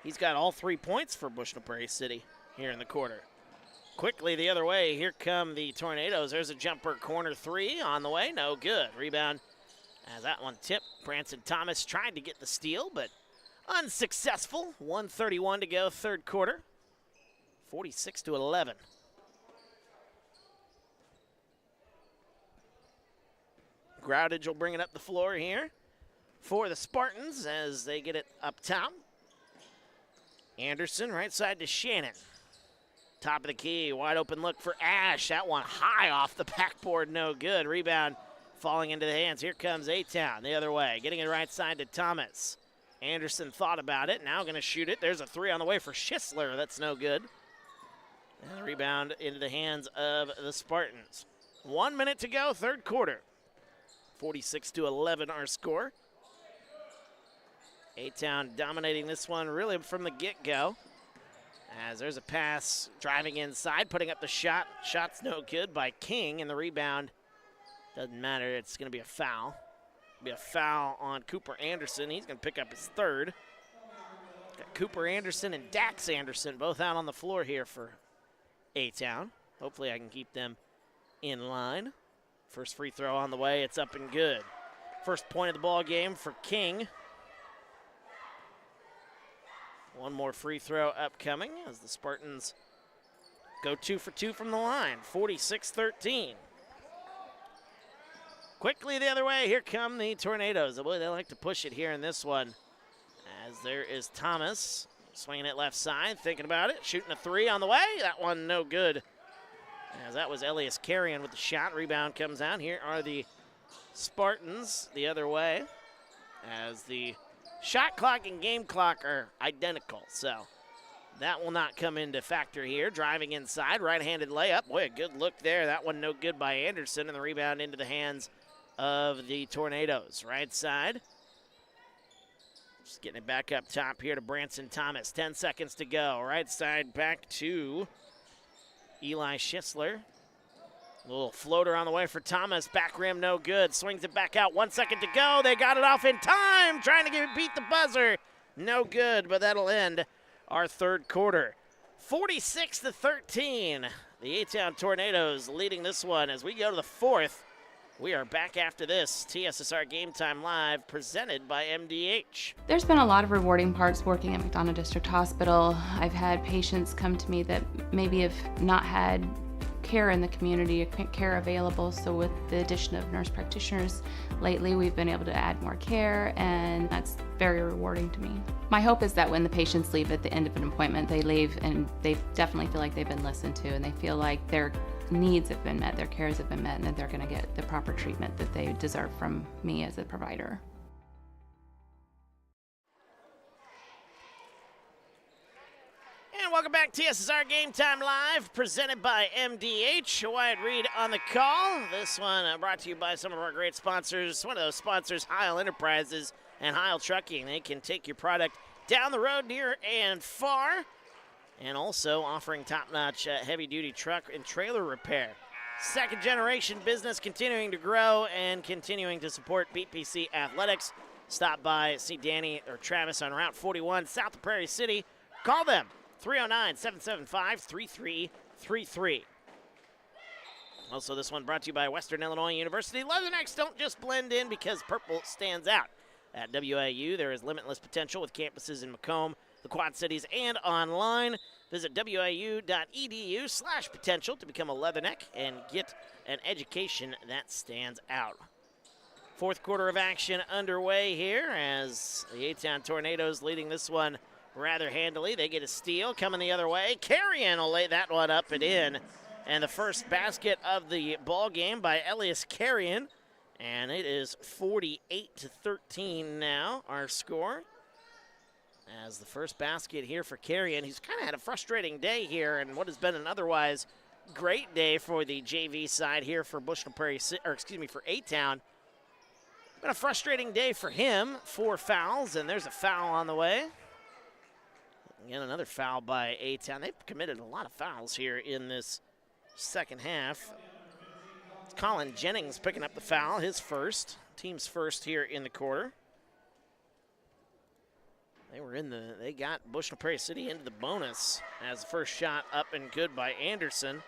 he's got all 3 points for Bushnell-Prairie City here in the quarter. Quickly the other way, here come the Tornadoes. There's a jumper, corner 3 on the way, no good. Rebound as that one tipped. Branson Thomas tried to get the steal, but unsuccessful. 1:31 to go, third quarter. 46-11. Groudage will bring it up the floor here for the Spartans as they get it up top. Anderson right side to Shannon. Top of the key, wide open look for Ash. That one high off the backboard, no good. Rebound falling into the hands. Here comes A-Town the other way, getting it right side to Thomas. Anderson thought about it, now gonna shoot it. There's a 3 on the way for Schisler, that's no good. And the rebound into the hands of the Spartans. 1 minute to go, third quarter. 46-11 our score. A-Town dominating this one really from the get-go. As there's a pass driving inside, putting up the shot. Shot's no good by King, and the rebound doesn't matter. It's going to be a foul. Be a foul on Cooper Anderson. He's going to pick up his third. Got Cooper Anderson and Dax Anderson both out on the floor here for A-Town. Hopefully I can keep them in line. First free throw on the way. It's up and good. First point of the ball game for King. One more free throw upcoming as the Spartans go 2 for 2 from the line. 46-13. Quickly the other way, here come the Tornadoes. Boy, they like to push it here in this one. As there is Thomas swinging it left side, thinking about it, shooting a 3 on the way. That one no good. As that was Elias Carrion with the shot. Rebound comes out. Here are the Spartans the other way. As the shot clock and game clock are identical, so that will not come into factor here. Driving inside, right-handed layup. Boy, a good look there. That one no good by Anderson, and the rebound into the hands of the Tornadoes. Right side. Just getting it back up top here to Branson Thomas. 10 seconds to go. Right side back to Eli Schisler. A little floater on the way for Thomas. Back rim, no good. Swings it back out. 1 second to go. They got it off in time. Trying to beat the buzzer. No good, but that'll end our third quarter. 46-13. The A-Town Tornadoes leading this one as we go to the fourth. We are back after this. TSSR Game Time Live presented by MDH. There's been a lot of rewarding parts working at McDonough District Hospital. I've had patients come to me that maybe have not had care in the community, care available. So with the addition of nurse practitioners lately, we've been able to add more care, and that's very rewarding to me. My hope is that when the patients leave at the end of an appointment, they leave and they definitely feel like they've been listened to, and they feel like their needs have been met, their cares have been met, and that they're going to get the proper treatment that they deserve from me as a provider. And welcome back, TSSR Game Time Live, presented by MDH. Wyatt Reed on the call. This one brought to you by some of our great sponsors. One of those sponsors, Heil Enterprises and Heil Trucking. They can take your product down the road near and far, and also offering top-notch heavy-duty truck and trailer repair. Second-generation business continuing to grow and continuing to support BPC Athletics. Stop by, see Danny or Travis on Route 41, south of Prairie City. Call them, 309-775-3333. Also, this one brought to you by Western Illinois University. Leathernecks don't just blend in because purple stands out. At WIU, there is limitless potential with campuses in Macomb, the Quad Cities, and online. Visit wiu.edu/potential to become a Leatherneck and get an education that stands out. Fourth quarter of action underway here as the A-Town Tornadoes leading this one rather handily. They get a steal coming the other way. Carrion will lay that one up and in. And the first basket of the ball game by Elias Carrion. And it is 48-13 now, our score. As the first basket here for Carrion. He's kind of had a frustrating day here and what has been an otherwise great day for the JV side here for Bushnell-Prairie City, or excuse me, for A-Town. Been a frustrating day for him. 4 fouls, and there's a foul on the way. Again, another foul by A-Town. They've committed a lot of fouls here in this second half. Colin Jennings picking up the foul, his first. Team's first here in the quarter. They got Bushnell-Prairie City into the bonus as the first shot up and good by Anderson.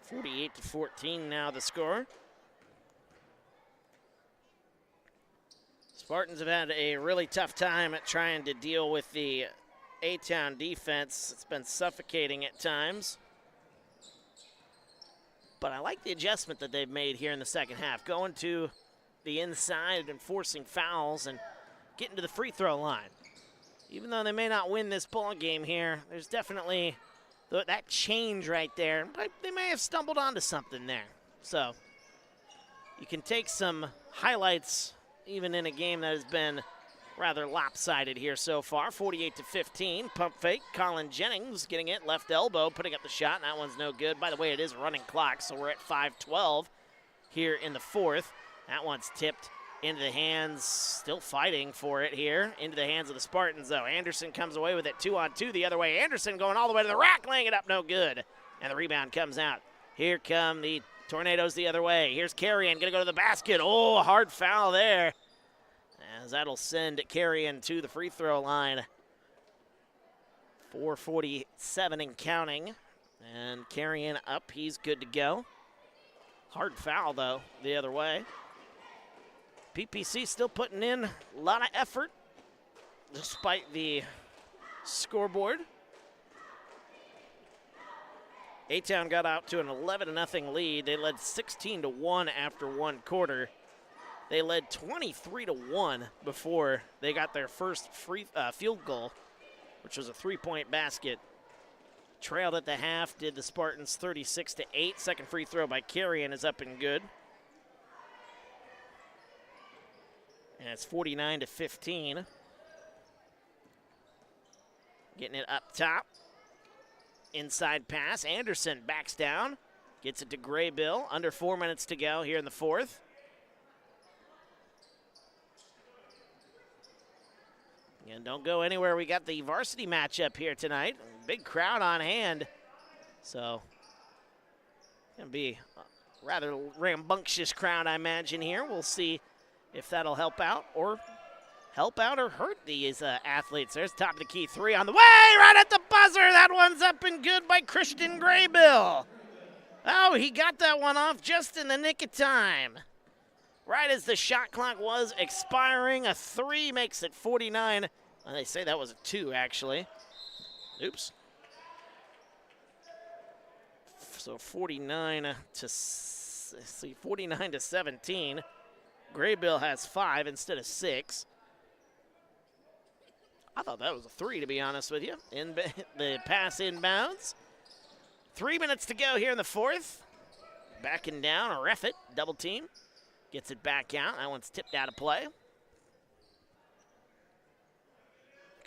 48-14 now the score. Spartans have had a really tough time at trying to deal with the A-Town defense. It's been suffocating at times. But I like the adjustment that they've made here in the second half, going to the inside and forcing fouls and getting to the free throw line. Even though they may not win this ball game here, there's definitely that change right there. But they may have stumbled onto something there. So you can take some highlights even in a game that has been rather lopsided here so far. 48-15, pump fake. Colin Jennings getting it, left elbow, putting up the shot, and that one's no good. By the way, it is running clock, so we're at 5:12 here in the fourth. That one's tipped into the hands, still fighting for it here, into the hands of the Spartans, though. Anderson comes away with it 2-on-2 the other way. Anderson going all the way to the rack, laying it up, no good. And the rebound comes out. Here come the Tornadoes the other way. Here's Carrion, gonna go to the basket. Oh, hard foul there. As that'll send Carrion to the free throw line. 4:47 and counting. And Carrion up, he's good to go. Hard foul, though, the other way. PPC still putting in a lot of effort despite the scoreboard. A-Town got out to an 11-0 lead. They led 16-1 after one quarter. They led 23-1 before they got their first field goal, which was a 3-point basket. Trailed at the half, did the Spartans 36-8. Second free throw by Carrion is up and good. And it's 49-15. Getting it up top. Inside pass. Anderson backs down. Gets it to Graybill. Under 4 minutes to go here in the fourth. And don't go anywhere. We got the varsity matchup here tonight. Big crowd on hand. So, going to be a rather rambunctious crowd, I imagine, here. We'll see if that'll help out or hurt these athletes. There's top of the key three on the way, right at the buzzer. That one's up and good by Christian Graybill. Oh, he got that one off just in the nick of time. Right as the shot clock was expiring, a 3 makes it 49. They say that was a 2, actually. Oops. So 49-17. Graybill has 5 instead of 6. I thought that was a 3, to be honest with you. The pass inbounds. 3 minutes to go here in the fourth. Backing down, a ref it, double team. Gets it back out. That one's tipped out of play.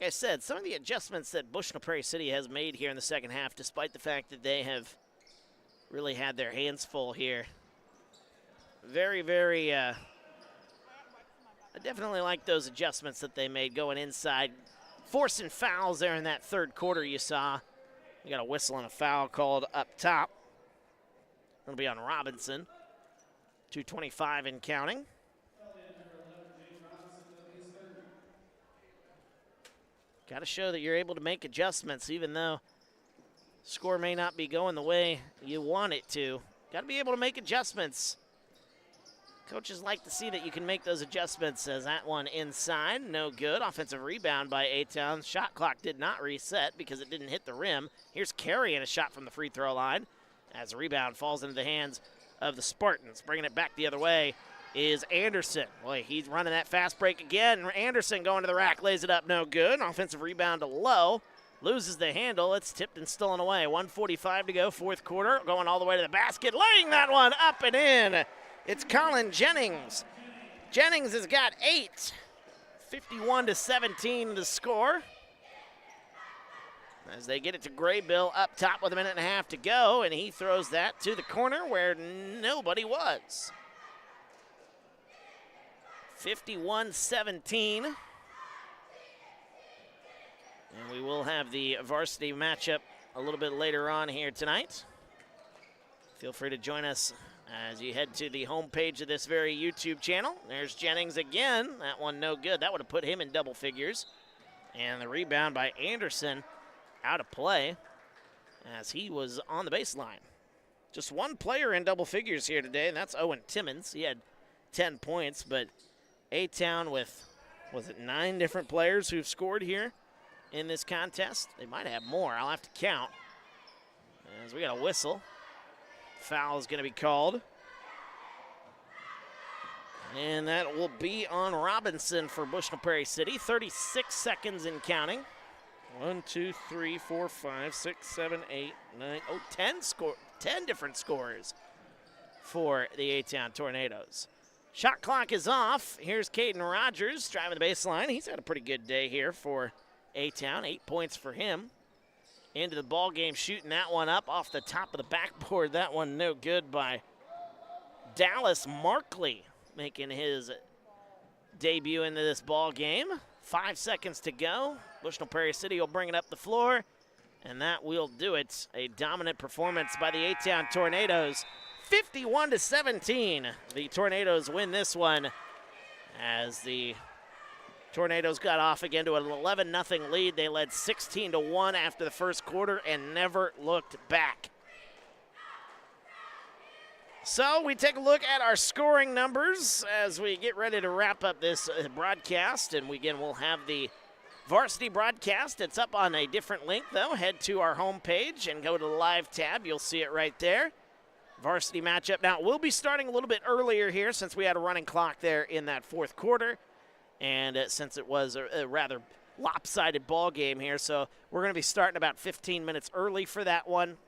like I said, some of the adjustments that Bushnell-Prairie City has made here in the second half, despite the fact that they have really had their hands full here. Very, very, I definitely like those adjustments that they made going inside. Forcing fouls there in that third quarter you saw. We got a whistle and a foul called up top. It'll be on Robinson. 2:25 and counting. Got to show that you're able to make adjustments even though score may not be going the way you want it to. Got to be able to make adjustments. Coaches like to see that you can make those adjustments. As that one inside, no good. Offensive rebound by A-Town. Shot clock did not reset because it didn't hit the rim. Here's Carey and a shot from the free throw line as the rebound falls into the hands of the Spartans. Bringing it back the other way is Anderson. Boy, he's running that fast break again. Anderson going to the rack, lays it up, no good. Offensive rebound to Lowe. Loses the handle. It's tipped and stolen away. 1:45 to go, fourth quarter. Going all the way to the basket, laying that one up and in. It's Colin Jennings. Jennings has got 8. 51-17 the score. As they get it to Graybill up top with a minute and a half to go, and he throws that to the corner where nobody was. 51-17. And we will have the varsity matchup a little bit later on here tonight. Feel free to join us as you head to the homepage of this very YouTube channel. There's Jennings again. That one no good. That would have put him in double figures. And the rebound by Anderson out of play as he was on the baseline. Just one player in double figures here today, and that's Owen Timmons. He had 10 points, but A-Town with, was it 9 different players who've scored here in this contest? They might have more. I'll have to count. As we got a whistle. Foul is going to be called. And that will be on Robinson for Bushnell-Prairie City. 36 seconds in counting. 1, 2, 3, 4, 5, 6, 7, 8, 9, 10 different scores for the A-Town Tornadoes. Shot clock is off. Here's Caden Rogers driving the baseline. He's had a pretty good day here for A-Town. 8 points for him. Into the ball game, shooting that one up off the top of the backboard. That one no good by Dallas Markley, making his debut into this ball game. 5 seconds to go. Bushnell-Prairie City will bring it up the floor, and that will do it. A dominant performance by the A-Town Tornadoes. 51-17. The Tornadoes win this one as the Tornadoes got off again to an 11-0 lead. They led 16-1 after the first quarter and never looked back. So we take a look at our scoring numbers as we get ready to wrap up this broadcast. And we'll have the varsity broadcast. It's up on a different link, though. Head to our homepage and go to the live tab. You'll see it right there. Varsity matchup. Now, we'll be starting a little bit earlier here since we had a running clock there in that fourth quarter. And since it was a rather lopsided ball game here, so we're going to be starting about 15 minutes early for that one.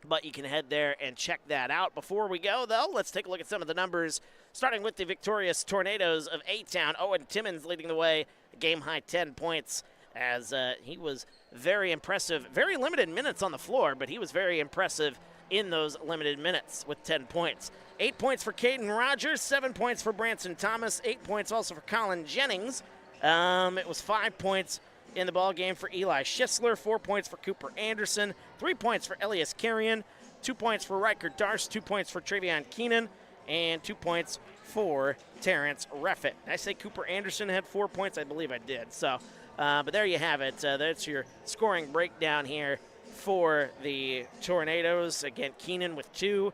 But you can head there and check that out. Before we go, though, let's take a look at some of the numbers, starting with the victorious Tornadoes of A-Town. Owen Timmons leading the way, game-high 10 points, as he was very impressive. Very limited minutes on the floor, but he was very impressive in those limited minutes with 10 points. 8 points for Caden Rogers, 7 points for Branson Thomas, 8 points also for Colin Jennings. It was 5 points in the ball game for Eli Schisler, 4 points for Cooper Anderson, 3 points for Elias Carrion, 2 points for Riker Darst, 2 points for Travion Keenan, and 2 points for Terrence Reffett. Did I say Cooper Anderson had 4 points? I believe I did. So, but there you have it. That's your scoring breakdown here for the Tornadoes. Again, Keenan with 2,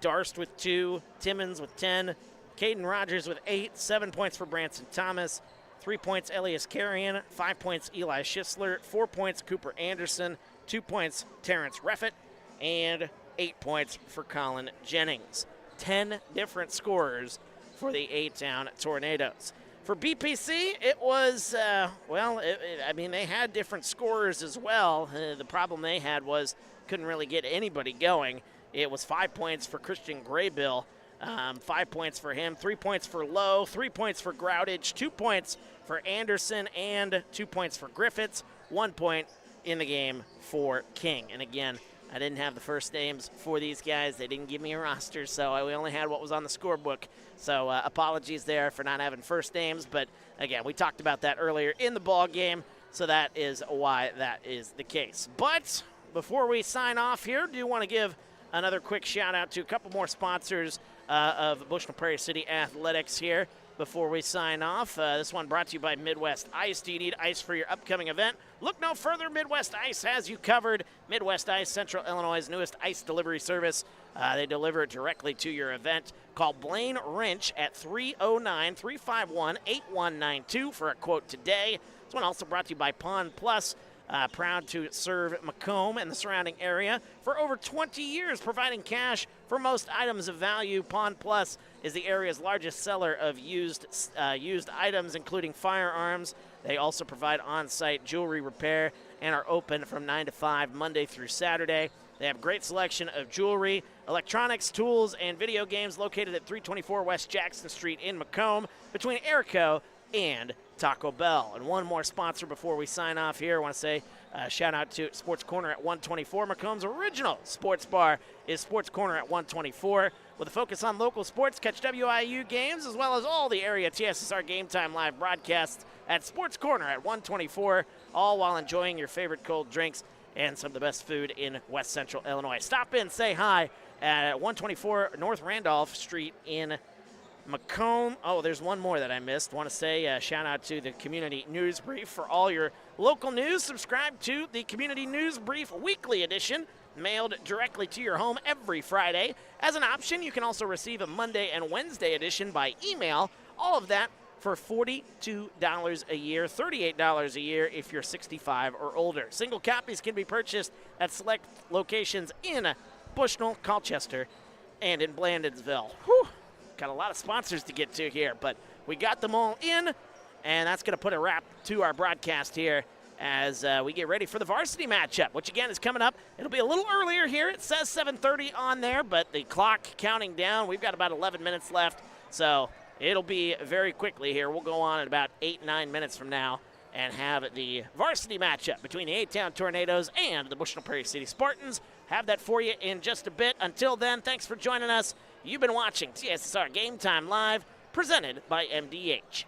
Darst with 2, Timmons with 10, Caden Rogers with 8, 7 points for Branson Thomas, 3 points Elias Carrion, 5 points Eli Schisler, 4 points Cooper Anderson, 2 points Terrence Reffett, and 8 points for Colin Jennings. 10 different scorers for the A-Town Tornadoes. For BPC, it was, they had different scorers as well. The problem they had was couldn't really get anybody going. It was 5 points for Christian Graybill, 5 points for him, 3 points for Lowe, 3 points for Groudage, 2 points for Anderson, and 2 points for Griffiths, 1 point in the game for King. And again, I didn't have the first names for these guys. They didn't give me a roster, so we only had what was on the scorebook. So apologies there for not having first names. But again, we talked about that earlier in the ball game, so that is why that is the case. But before we sign off here, do want to give another quick shout out to a couple more sponsors of Bushnell-Prairie City Athletics here before we sign off. This one brought to you by Midwest Ice. Do you need ice for your upcoming event? Look no further. Midwest Ice has you covered. Midwest Ice, Central Illinois' newest ice delivery service. They deliver it directly to your event. Call Blaine Wrench at 309-351-8192 for a quote today. This one also brought to you by Pond Plus. Proud to serve Macomb and the surrounding area for over 20 years, providing cash for most items of value. Pond Plus is the area's largest seller of used items, including firearms. They also provide on-site jewelry repair and are open from 9 to 5 Monday through Saturday. They have a great selection of jewelry, electronics, tools, and video games located at 324 West Jackson Street in Macomb between Erico and Taco Bell. And one more sponsor before we sign off here. I want to say shout out to Sports Corner at 124. Macomb's original sports bar is Sports Corner at 124. With a focus on local sports, catch WIU games as well as all the area TSSR Game Time live broadcasts at Sports Corner at 124, all while enjoying your favorite cold drinks and some of the best food in West Central Illinois. Stop in, say hi at 124 North Randolph Street in Macomb. Oh, there's one more that I missed. Want to say shout out to the Community News Brief for all your local news. Subscribe to the Community News Brief Weekly Edition, mailed directly to your home every Friday. As an option, you can also receive a Monday and Wednesday edition by email. All of that for $42 a year, $38 a year if you're 65 or older. Single copies can be purchased at select locations in Bushnell, Colchester, and in Blandonsville. Whew. Got a lot of sponsors to get to here, but we got them all in, and that's going to put a wrap to our broadcast here as we get ready for the varsity matchup, which again is coming up. It'll be a little earlier here. It says 7:30 on there, but the clock counting down, we've got about 11 minutes left, so it'll be very quickly here. We'll go on in about 8-9 minutes from now and have the varsity matchup between the A-Town Tornadoes and the Bushnell-Prairie City Spartans. Have that for you in just a bit. Until then, thanks for joining us. You've been watching TSSR Game Time Live, presented by MDH.